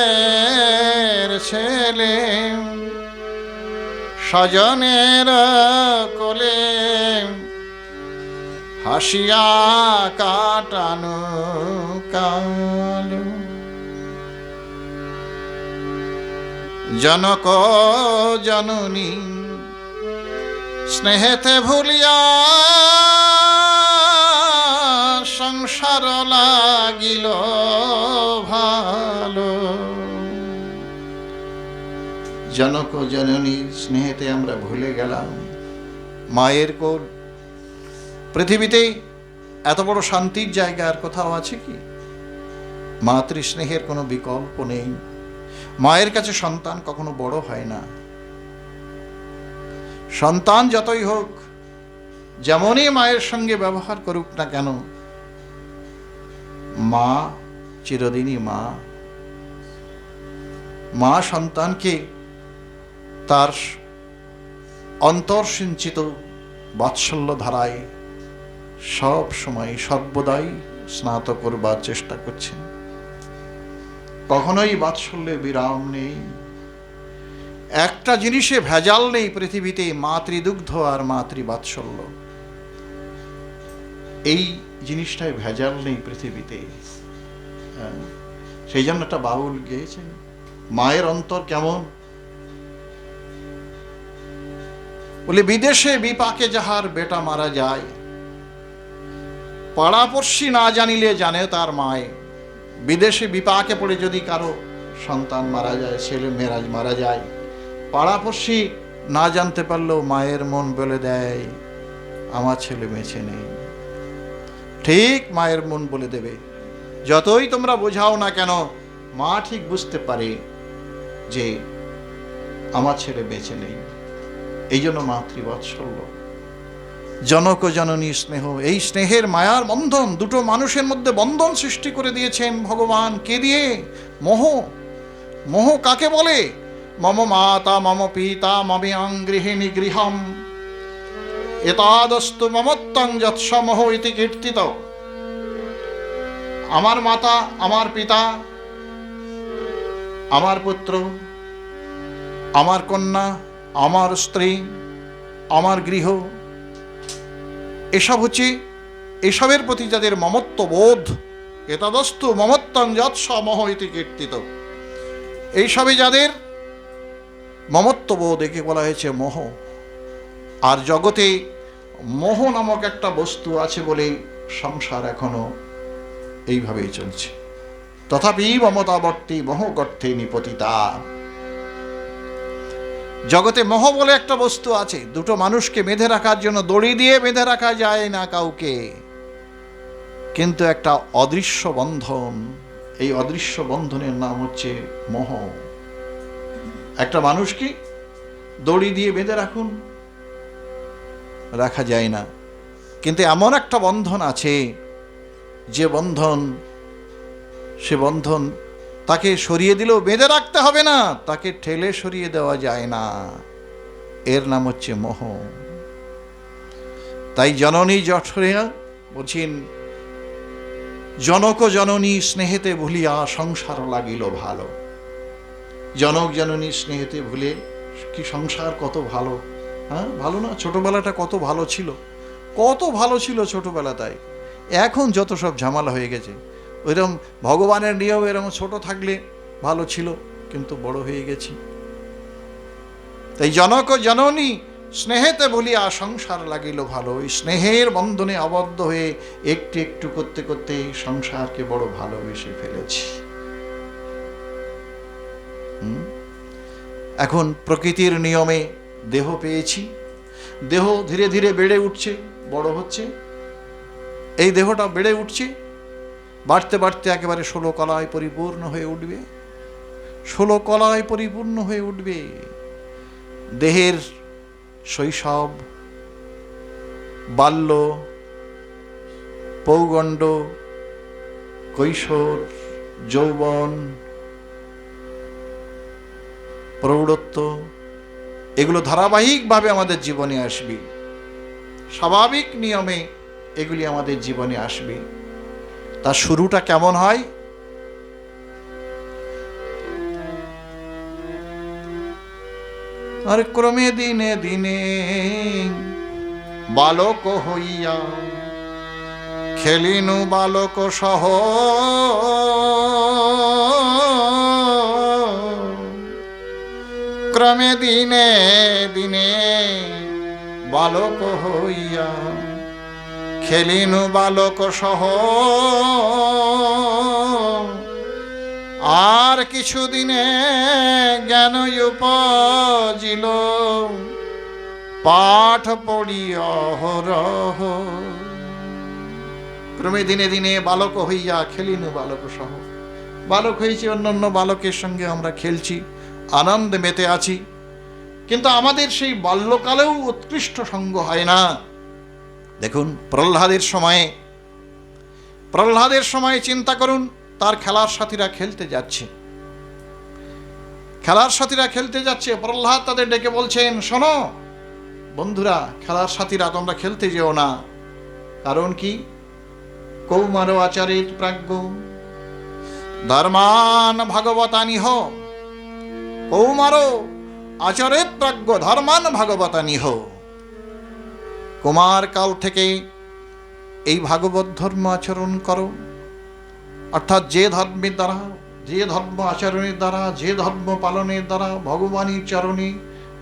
আদরের ছেলে স্বজনের কোলে হাসিয়া কাটানো কাল, জনক জননী স্নেহেতে ভুলিয়া সংসার সংসার লাগিল ভালো। জনক জননীর স্নেহেতে আমরা ভুলে গেলাম মায়ের কোল। পৃথিবীতে এত বড় শান্তির জায়গা আর কোথাও আছে কি? মাতৃস্নেহের কোনো বিকল্প নেই। মায়ের কাছে সন্তান কখনো বড় হয় না। সন্তান যতই হোক, যেমনই মায়ের সঙ্গে ব্যবহার করুক না কেন, মা চিরদিনই মা। মা সন্তানকে তার অন্তর্সঞ্চিত বাৎসল্য ধারায় সব সময় সর্বদাই স্নাত করবার চেষ্টা করছেন। কখনোই বাৎসল্যে বিরাম নেই। একটা জিনিসে ভেজাল নেই পৃথিবীতে, মাতৃদুগ্ধ আর মাতৃবাৎসল্য। এই জিনিসটায় ভেজাল নেই পৃথিবীতে। সেই জন্য একটা বাউল গেয়েছেন, মায়ের অন্তর কেমন? বলে বিদেশে বিপাকে যাহার বেটা মারা যায়, পাড়াপড়শি না জানিলে জানে তার মায়। বিদেশে বিপাকে পড়ে যদি কারো সন্তান মারা যায়, ছেলে মেয়েরা মারা যায়, পাড়াপড়শি না জানতে পারলেও মায়ের মন বলে দেয় আমার ছেলে বেঁচে নেই। ঠিক মায়ের মন বলে দেবে। যতই তোমরা বোঝাও না কেন, মা ঠিক বুঝতে পারে যে আমার ছেলে বেঁচে নেই। এই জন্য মাতৃবাৎসল্য, জনক জননী স্নেহ, এই স্নেহের মায়ার বন্ধন, দুটো মানুষের মধ্যে বন্ধন সৃষ্টি করে দিয়েছেন ভগবান। কে দিয়ে? মোহ। মোহ কাকে বলে? মম মাতা মম পিতা মমিয়াং গৃহিণী গৃহম এতাদস্তু মমত্বং যৎসমোহ ইতি কীর্তিত। আমার মাতা, আমার পিতা, আমার পুত্র, আমার কন্যা, আমার স্ত্রী, আমার গৃহ, এসব হচ্ছে এসবের প্রতি যাদের মমত্ব বোধ, এতদস্তু মমত্বং যৎসমোহ ইতি কীর্তিত। এইসবে যাদের মমত্ব বোধ, একে বলা হয়েছে মোহ। আর জগতে মোহ নামক একটা বস্তু আছে বলে সংসার এখনো এইভাবেই চলছে। তথাপি মমতাবর্তী মোহ গর্তে নিপতিতা। জগতে মোহ বলে একটা বস্তু আছে। দুটো মানুষকে বেঁধে রাখার জন্য দড়ি দিয়ে বেঁধে রাখা যায় না কাউকে, কিন্তু একটা অদৃশ্য বন্ধন, এই অদৃশ্য বন্ধনের নাম হচ্ছে মোহ। একটা মানুষকে দড়ি দিয়ে বেঁধে রাখুন, রাখা যায় না, কিন্তু এমন একটা বন্ধন আছে, যে বন্ধন, সে বন্ধন তাকে সরিয়ে দিলেও বেঁধে রাখতে হবে না, তাকে ঠেলে সরিয়ে দেওয়া যায় না। এর নাম হচ্ছে মোহ। তাই জননী জঠরিয়া বলছেন, জনক জননী স্নেহেতে ভুলিয়া সংসার লাগিল ভালো। জনক জননী স্নেহেতে ভুলে কি সংসার কত ভালো। হ্যাঁ, ভালো না? ছোটবেলাটা কত ভালো ছিল, কত ভালো ছিল ছোটবেলাটায়। এখন যত সব ঝামেলা হয়ে গেছে। ওইরকম ভগবানের নিয়ম, এরকম ছোট থাকলে ভালো ছিল, কিন্তু বড় হয়ে গেছি। তাই জনক জননী স্নেহেতে বলিয়া সংসার লাগিল ভালো। ওই স্নেহের বন্ধনে আবদ্ধ হয়ে একটু একটু করতে করতে সংসারকে বড় ভালোবেসে ফেলেছি। এখন প্রকৃতির নিয়মে দেহ পেয়েছি, দেহ ধীরে ধীরে বেড়ে উঠছে, বড় হচ্ছে। এই দেহটা বেড়ে উঠছে, বাড়তে বাড়তে একেবারে 16 কলায় পরিপূর্ণ হয়ে উঠবে। 16 কলায় পরিপূর্ণ হয়ে উঠবে। দেহের শৈশব, বাল্য, পৌগণ্ড, কৈশোর, যৌবন, প্রৌঢ়ত্ব, এগুলো ধারাবাহিকভাবে আমাদের জীবনে আসবে। স্বাভাবিক নিয়মে এগুলি আমাদের জীবনে আসবে। তার শুরুটা কেমন হয়? আর ক্রমে দিনে দিনে বালক হইয়া খেলিনু বালক সহ, ক্রমে দিনে দিনে বালক হইয়া খেলিনু বালক সহ, আর কিছুদিনে জ্ঞান উপজিল, পাঠ পড়ি অহরহ। ক্রমে দিনে দিনে বালক হইয়া খেলিনু বালক সহ, বালক হয়েছি, অন্যান্য বালকের সঙ্গে আমরা খেলছি, আনন্দে মেতে আছি, কিন্তু আমাদের সেই বাল্যকালেও উৎকৃষ্ট সঙ্গ হয় না। দেখুন প্রহ্লাদের সময়ে চিন্তা করুন, তার খেলার সাথীরা খেলতে যাচ্ছে, প্রহ্লাদ তাদের ডেকে বলছেন, শোনো বন্ধুরা, খেলার সাথীরা, তোমরা খেলতে যেও না। কারণ কি? কৌমার আচারিত প্রাজ্ঞ ধর্মান ভাগবতানিহ, কৌমার আচারিত প্রাজ্ঞ ধর্মান ভাগবতানিহ। কুমার কাল থেকে এই ভাগবত ধর্ম আচরণ করো, অর্থাৎ যে ধর্মের দ্বারা, যে ধর্ম আচরণের দ্বারা, যে ধর্ম পালনের দ্বারা ভগবানের চরণে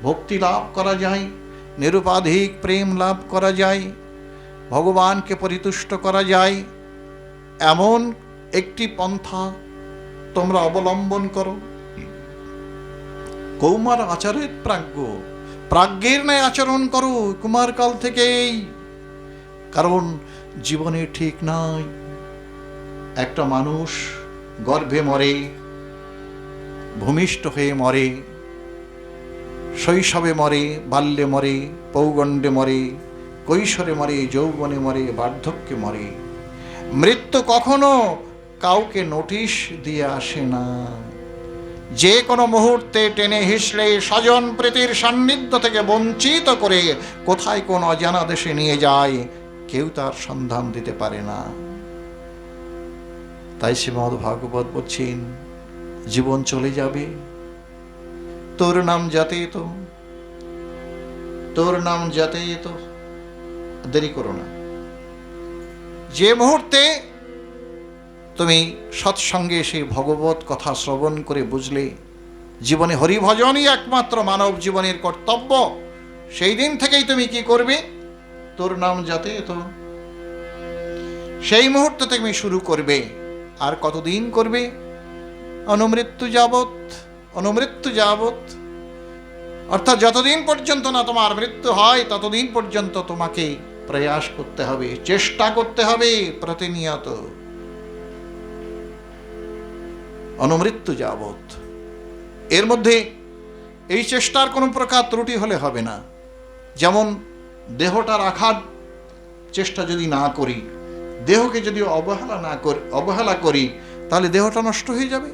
ভক্তি লাভ করা যায়, নিরুপাধিক প্রেম লাভ করা যায়, ভগবানকে পরিতুষ্ট করা যায়, এমন একটি পন্থা তোমরা অবলম্বন করো। কৌমার আচারের প্রাজ্ঞের ন্যায় আচরণ করো কুমার কাল থেকেই। কারণ জীবনে ঠিক নাই, একটা মানুষ গর্ভে মরে, ভূমিষ্ঠ হয়ে মরে, শৈশবে মরে, বাল্যে মরে, পৌগণ্ডে মরে, কৈশোরে মরে, যৌবনে মরে, বার্ধক্যে মরে। মৃত্যু কখনো কাউকে নোটিশ দিয়ে আসে না। যে কোনো মুহূর্তে টেনে হিসড়ে স্বজন প্রীতির সান্নিধ্য থেকে বঞ্চিত করে কোথায় কোন অজানা দেশে নিয়ে যায়, কেউ তার সন্ধান দিতে পারে না। তাই শ্রীমদ্ ভাগবত বলছেন, জীবন চলে যাবে, তোর নাম যাতে তো দেরি করো না। যে মুহূর্তে তুমি সৎসঙ্গে সেই ভগবত কথা শ্রবণ করে বুঝলে জীবনে হরিভজনই একমাত্র মানব জীবনের কর্তব্য, সেই দিন থেকেই তুমি কি করবে? তোর নাম যাতে তো সেই মুহূর্তে তুমি শুরু করবে। আর কতদিন করবে? অনুমৃত্যু যাবৎ, অর্থাৎ যতদিন পর্যন্ত না তোমার মৃত্যু হয় ততদিন পর্যন্ত তোমাকে প্রয়াস করতে হবে, চেষ্টা করতে হবে প্রতিনিয়ত, অনুমৃত্যু যাবৎ। এর মধ্যে এই চেষ্টার কোনো প্রকার ত্রুটি হলে হবে না। যেমন দেহটা রাখার চেষ্টা যদি না করি, দেহকে যদি অবহেলা করি, তাহলে দেহটা নষ্ট হয়ে যাবে।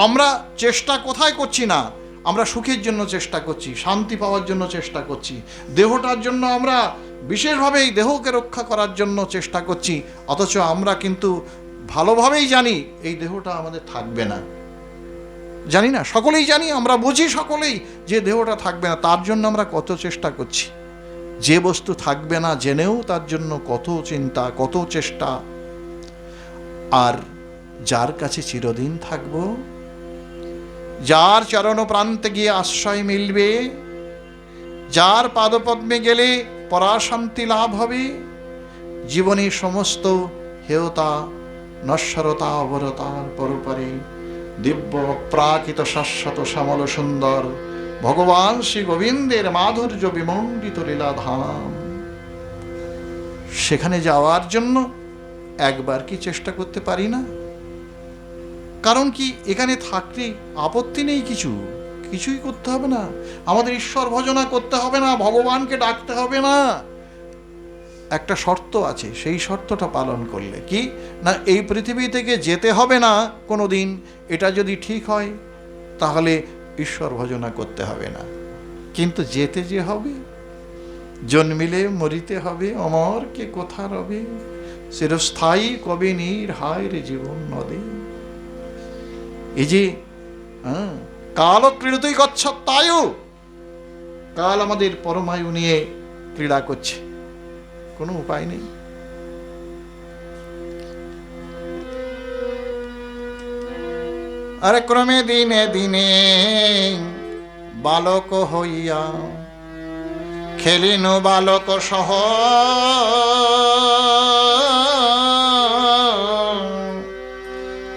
আমরা চেষ্টা কোথায় করছি না? আমরা সুখের জন্য চেষ্টা করছি, শান্তি পাওয়ার জন্য চেষ্টা করছি, দেহটার জন্য আমরা বিশেষভাবে এই দেহকে রক্ষা করার জন্য চেষ্টা করছি। অথচ আমরা কিন্তু ভালোভাবেই জানি এই দেহটা আমাদের থাকবে না। জানি না, সকলেই জানি, আমরা বুঝি সকলেই যে দেহটা থাকবে না। তার জন্য আমরা কত চেষ্টা করছি। যে বস্তু থাকবে না জেনেও তার জন্য কত চিন্তা, কত চেষ্টা। আর যার কাছে চিরদিন থাকব, যার চরণ প্রান্তে গিয়ে আশ্রয় মিলবে, যার পাদপদ্মে গেলে পরাশান্তি লাভ হবে, জীবনের সমস্ত হেয়তা, নশ্বরতা, অবরতার পরপারে দিব্য প্রাকৃত শাশ্বত শ্যামল সুন্দর ভগবান শ্রী গোবিন্দের মাধুর্য বিমণ্ডিত লীলাধাম, সেখানে যাওয়ার জন্য একবার কি চেষ্টা করতে পারি না? কারণ কি, এখানে থাকলে আপত্তি নেই, কিছুই করতে হবে না, আমাদের ঈশ্বর ভজনা করতে হবে না, ভগবানকে ডাকতে হবে না। একটা শর্ত আছে, সেই শর্তটা পালন করলে কি না, এই পৃথিবী থেকে যেতে হবে না কোনো দিন। এটা যদি ঠিক হয় তাহলে ঈশ্বর ভজনা করতে হবে না। কিন্তু যেতে যে হবে, জন্মিলে মরিতে হবে, অমর কে কোথা রবে, চিরস্থায়ী কবে নীর হায় রে জীবন নদে। এই যে কাল ক্রীড়তই গচ্ছত্তায়ু, কাল আমাদের পরমায়ু নিয়ে ক্রীড়া করছে, কোনো উপায় নেই। আর ক্রমে দিনে দিনে বালক হইয়া খেলিনু বালক সহ,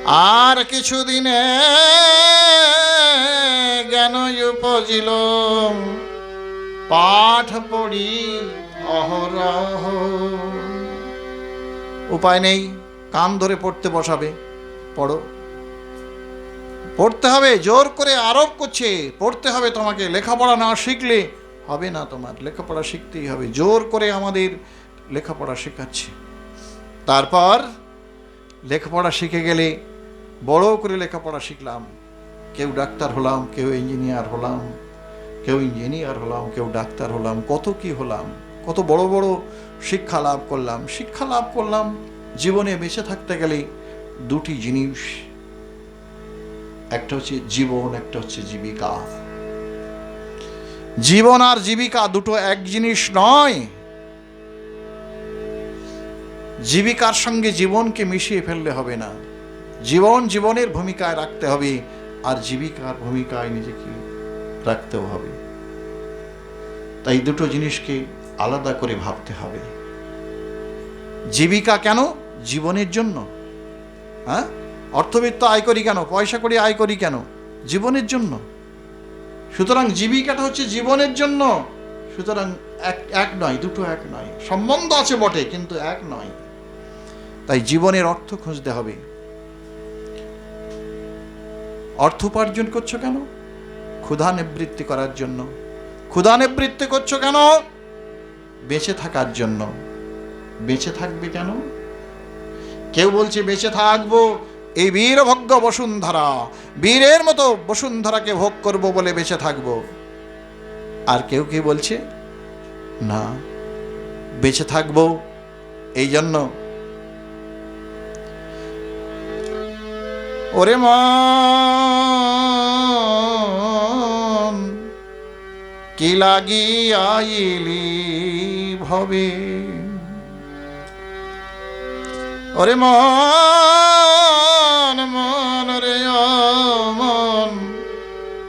আর কিছুদিনে জ্ঞান উপজিল, পাঠ পড়ি অহরহ। উপায় নেই, কান ধরে পড়তে বসাবে, পড়ো, পড়তে হবে, জোর করে আরোপ করছে, পড়তে হবে তোমাকে। লেখাপড়া না শিখলে হবে না, তোমার লেখাপড়া শিখতেই হবে, জোর করে আমাদের লেখাপড়া শেখাচ্ছে। তারপর লেখাপড়া শিখে গেলে, বড় করে লেখাপড়া শিখলাম, কেউ ডাক্তার হলাম, কেউ ইঞ্জিনিয়ার হলাম, কেউ ইঞ্জিনিয়ার হলাম, কেউ ডাক্তার হলাম, কত কি হলাম, কত বড় বড় শিক্ষা লাভ করলাম। শিক্ষা লাভ করলাম, জীবনে বেঁচে থাকতে গেলে দুটি জিনিস, একটা হচ্ছে জীবন, একটা হচ্ছে জীবিকা। জীবন আর জীবিকা দুটো এক জিনিস নয়। জীবিকার সঙ্গে জীবনকে মিশিয়ে ফেললে হবে না। জীবন জীবনের ভূমিকায় রাখতে হবে, আর জীবিকার ভূমিকায় নিজেকে রাখতেও হবে। তাই দুটো জিনিসকে আলাদা করে ভাবতে হবে। জীবিকা কেন? জীবনের জন্য। হ্যাঁ, অর্থবিত্ত আয় করি কেন, পয়সা করি আয় করি কেন? জীবনের জন্য। সুতরাং জীবিকাটা হচ্ছে জীবনের জন্য। সুতরাং এক নয়, দুটো এক নয়, সম্বন্ধ আছে বটে, কিন্তু এক নয়। তাই জীবনের অর্থ খুঁজতে হবে। অর্থ উপার্জন করছো কেন? ক্ষুধা নিবৃত্তি করার জন্য। ক্ষুধা নিবৃত্তি করছো কেন? বেঁচে থাকার জন্য। বেঁচে থাকবে কেন? কেউ বলছে বেঁচে থাকবো এই বীরভোগ্য বসুন্ধরা, বীরের মতো বসুন্ধরাকে ভোগ করব বলে বেঁচে থাকবো। আর কেউ কি বলছে না, বেঁচে থাকবো এই জন্য ওরে মন কি লাগিয়া আইলি ভবে, ওরে মন মন রে মন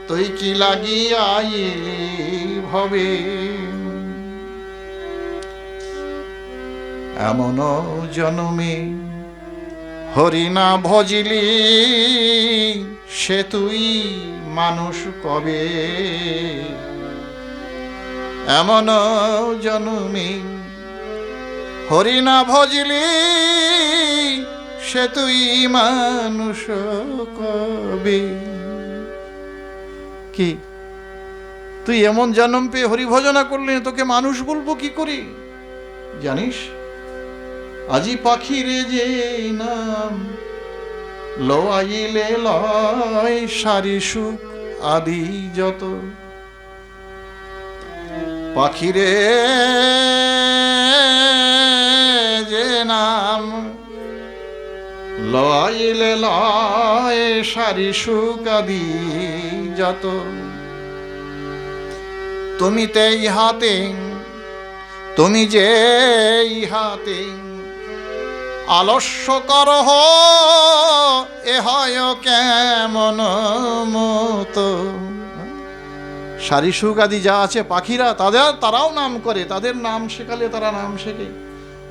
তুই কি লাগিয়া আইলি ভবে। এমন জনমে হরি না ভজিলি সে তুই মানুষ কবে। এমন জনমে হরি না ভজিলি সে তুই মানুষ কবে। কি তুই এমন জন্ম পেয়ে হরি ভজনা করলে তোকে মানুষ বলবো কি করে? জানিস, আজি পাখিরে যে নাম লইলে লয় সারি সুখ আদি যত। পাখিরে যে নাম লইলে লয় সারি সুখ আদি যত। তুমি তে ইহাতে, তুমি যে ইহাতে আলস্য করহ এ হয় কেমন মতো। সারিসুখ আদি যা আছে পাখিরা, তারাও নাম করে, তাদের নাম শেখালে তারা নাম শেখে,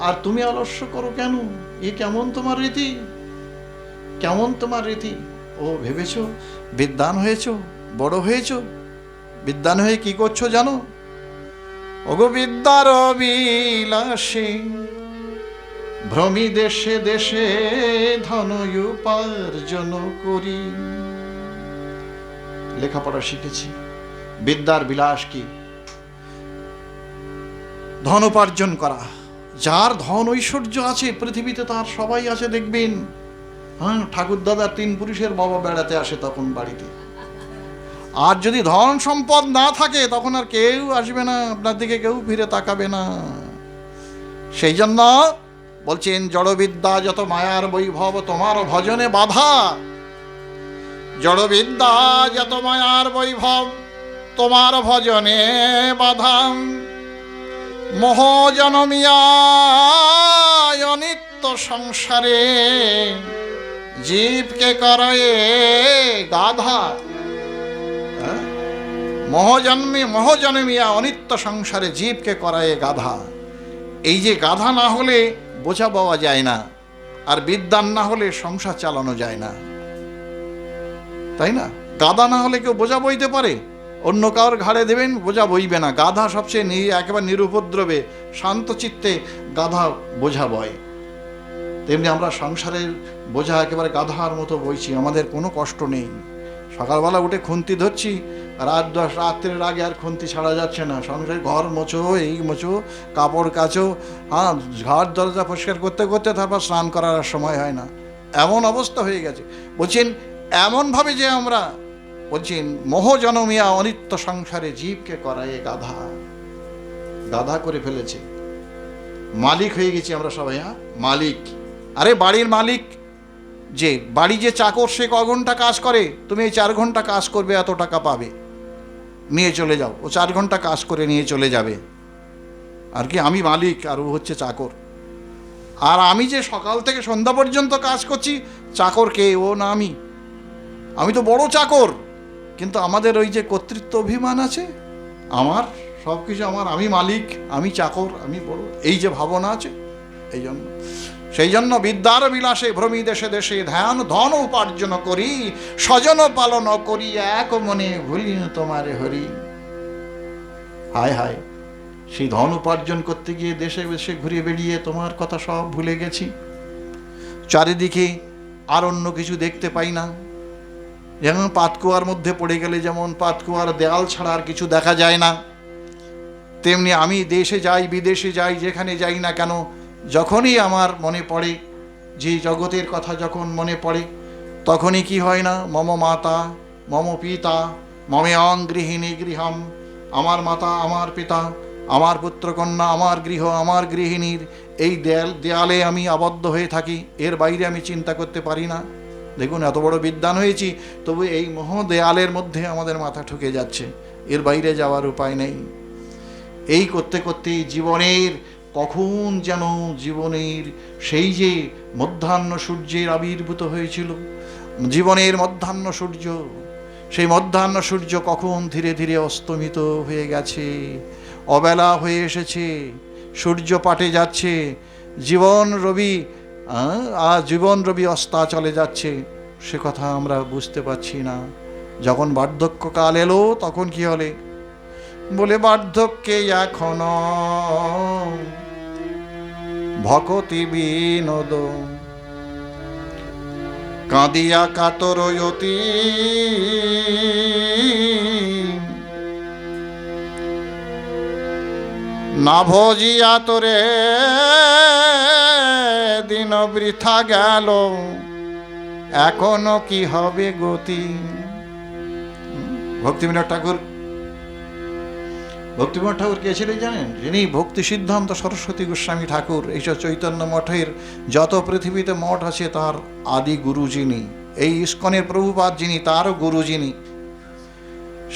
আর তুমি আলস্য করো কেন? এ কেমন তোমার রীতি, কেমন তোমার রীতি? ও ভেবেছ বিদ্বান হয়েছ, বড় হয়েছ, বিদ্বান হয়ে কি করছো জানো? ওগো বিদ্যার বিলাসী ভ্রমি দেশে দেশে ধন উপার্জন করি। লেখাপড়া শিখেছি, বিদ্যার বিলাস কি? ধন উপার্জন করা। যার ধন ঐশ্বর্য আছে পৃথিবীতে, তার সবাই আছে দেখবেন। হ্যাঁ, ঠাকুর দাদা 3 পুরুষের বাবা বেড়াতে আসে তখন বাড়িতে। আর যদি ধন সম্পদ না থাকে তখন আর কেউ আসবে না, আপনার দিকে কেউ ফিরে তাকাবে না। সেই জন্য বলছেন জড়বিদ্যা যত মায়ার বৈভব তোমার ভজনে বাধা। জড়বিদ্যা যত মায়ার বৈভব তোমার ভজনে বাধা। মোহ জনমিয়া অনিত্য সংসারে জীবকে করে গাধা। মোহ জন্মিয়া অনিত্য সংসারে জীবকে করায় গাধা। এই যে গাধা না হলে বোঝা পাওয়া যায় না। আর বিদ্বান না হলে সংসার চালানো যায় না, তাই না? গাধা না হলে কেউ বোঝা বইতে পারে? অন্য কারোর ঘাড়ে দেবেন, বোঝা বইবে না। গাধা সবচেয়ে একেবারে নিরুপদ্রবে শান্ত চিত্তে গাধা বোঝা বয়। তেমনি আমরা সংসারের বোঝা একেবারে গাধার মতো বইছি, আমাদের কোনো কষ্ট নেই। সকালবেলা উঠে খুন্তি ধরছি, রাত্রের আগে আর খুন্তি ছাড়া যাচ্ছে না। সংসারে ঘর মোছো, এই মোছো, কাপড় কাচো, হ্যাঁ, ঘর দরজা পরিষ্কার করতে করতে তারপর স্নান করার সময় হয় না, এমন অবস্থা হয়ে গেছে। বলছেন এমনভাবে যে আমরা বলছেন মোহজনমিয়া অনিত্য সংসারে জীবকে করায় গাধা, গাধা করে ফেলেছে। মালিক হয়ে গেছি আমরা সবাই, হ্যাঁ মালিক। আরে বাড়ির মালিক যে, বাড়ি যে চাকর সে ক ঘন্টা কাজ করে, তুমি এই 4 ঘন্টা কাজ করবে, এত টাকা পাবে, নিয়ে চলে যাও। ও 4 ঘন্টা কাজ করে নিয়ে চলে যাবে, আর কি আমি মালিক আর ও হচ্ছে চাকর। আর আমি যে সকাল থেকে সন্ধ্যা পর্যন্ত কাজ করছি, চাকর কে? ও না আমি, আমি তো বড় চাকর। কিন্তু আমাদের ওই যে কর্তৃত্ব অভিমান আছে, আমার সব কিছু আমার, আমি মালিক, আমি চাকর, আমি বড়, এই যে ভাবনা আছে। এই জন্য সেই জন্য বিদ্যার বিলাসে ভ্রমি দেশে দেশে ধ্যান ধন উপার্জন করি, স্বজন পালন করি এক মনে ভুলি তোমারে হরি। হায় হায়, সেই ধন উপার্জন করতে গিয়ে দেশে দেশে ঘুরে বেড়িয়ে তোমার কথা সব ভুলে গেছি। চারিদিকে আর অন্য কিছু দেখতে পাই না। যেমন পাতকুয়ার মধ্যে পড়ে গেলে যেমন পাতকুয়ার দেয়াল ছাড়া আর কিছু দেখা যায় না, তেমনি আমি দেশে যাই বিদেশে যাই, যেখানে যাই না কেন, যখনই আমার মনে পড়ে, যে জগতের কথা যখন মনে পড়ে, তখনই কি হয় না, মম মাতা মম পিতা মমেয়ং গৃহিণী গৃহম, আমার মাতা আমার পিতা আমার পুত্রকন্যা আমার গৃহ আমার গৃহিণীর এই দেয়ালে আমি আবদ্ধ হয়ে থাকি, এর বাইরে আমি চিন্তা করতে পারি না। দেখুন এত বড় বিদ্বান হয়েছি, তবু এই মোহ দেয়ালের মধ্যে আমাদের মাথা ঠুকে যাচ্ছে, এর বাইরে যাওয়ার উপায় নেই। এই করতে করতেই জীবনের কখন যেন জীবনের সেই যে মধ্যাহ্ন সূর্যের আবির্ভূত হয়েছিল, জীবনের মধ্যাহ্ন সূর্য, সেই মধ্যাহ্ন সূর্য কখন ধীরে ধীরে অস্তমিত হয়ে গেছে, অবেলা হয়ে এসেছে, সূর্য পাটে যাচ্ছে, জীবন রবি অস্তাচলে যাচ্ছে, সে কথা আমরা বুঝতে পারছি না। যখন বার্ধক্যকাল এলো তখন কি হলে, বলে বার্ধক্যে এখনো ভকতি বিনোদ, কাঁদিয়া কাতরয়তি না ভজিয়া তোরে দিন বৃথা গেল, এখনো কি হবে গতি। ভক্তিবিনোদ ঠাকুর কে ছিলেন জানেন? যিনি ভক্তি সিদ্ধান্ত সরস্বতী গোস্বামী ঠাকুর, এইসব চৈতন্য মঠের যত পৃথিবীতে মঠ আছে তার আদি গুরু যিনি, এই ইস্কনের প্রভুপাদ যিনি, তারও গুরু যিনি,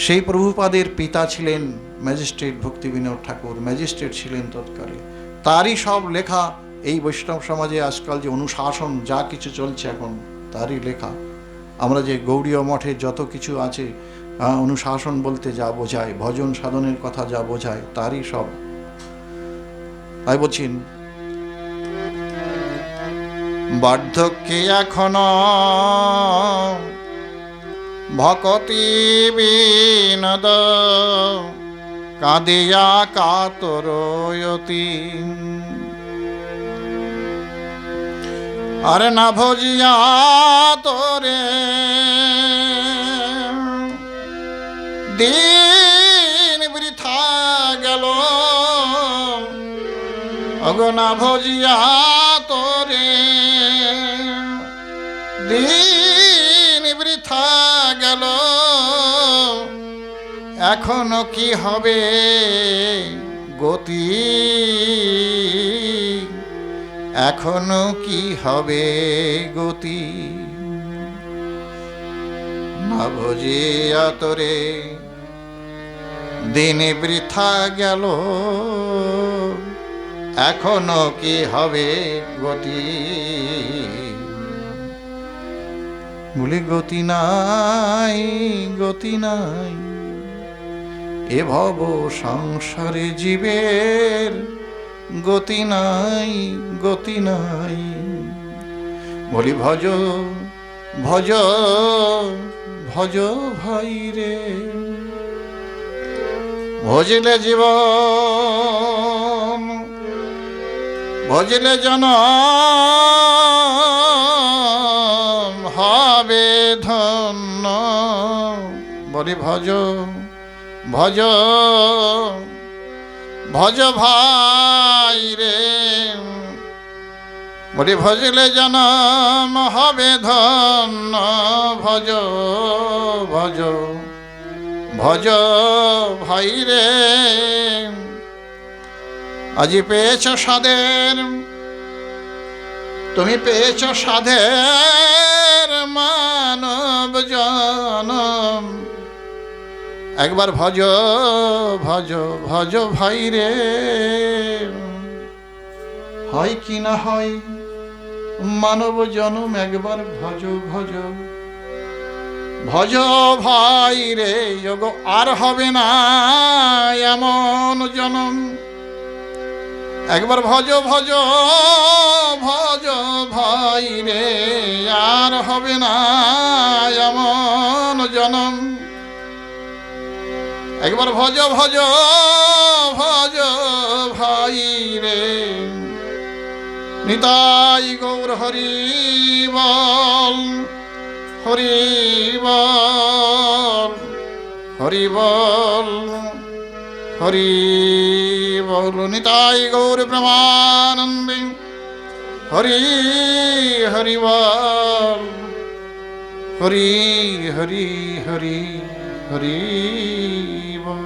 সেই প্রভুপাদের পিতা ছিলেন ম্যাজিস্ট্রেট ভক্তিবিনোদ ঠাকুর, ম্যাজিস্ট্রেট ছিলেন তৎকালে। তারই সব লেখা এই বৈষ্ণব সমাজে আজকাল যে অনুশাসন যা কিছু চলছে এখন, তারই লেখা। আমরা যে গৌড়ীয় মঠে যত কিছু আছে, অনুশাসন বলতে যা বোঝায়, ভজন সাধনের কথা যা বোঝায়, তারই সব। তাই বলছেন বার্ধক্যে এখনো ভকতি বিনোদ, কাঁদিয়া কাতরয়তি, আরে না ভজিয়া তোরে দিন বৃথা গেল, অগনা ভজিয়া তোরে দিন বৃথা গেল, এখনো কি হবে গতি, এখনো কি হবে গতি। না ভজিয়া তোরে দিন বৃথা গেল, এখনো কি হবে গতি। বলে গতি নাই গতি নাই, এ ভব সংসারে জীবের গতি নাই গতি নাই। বলি ভজ ভজ ভজ ভাই রে, ভজিলে জীবন ভজিলে জনম হবে ধন্য। বলি ভজ ভজ ভজ ভাই রে, বলি ভজিলে জনম হবে ধন্য। ভজ ভজ ভজ ভাই রে, আজি পেয়েছ সাধের, তুমি পেয়েছ সাধের মানব জনম। একবার ভজ ভজ ভজ ভাই রে, হয় কি না হয় মানব জনম, একবার ভজ ভজ ভজ ভাই রে। ওগো আর হবে না এমন জনম, একবার ভজ ভজ ভজ ভাই রে, আর হবে না এমন জনম। একবার ভজ ভজ ভজ ভাই রে, নিতাই গৌর হরি বল, হরি বল, হরি বল, হরি বল। নিতাই গৌর প্রেমানন্দে, হরি হরি বল, হরি হরি হরি হরি বল।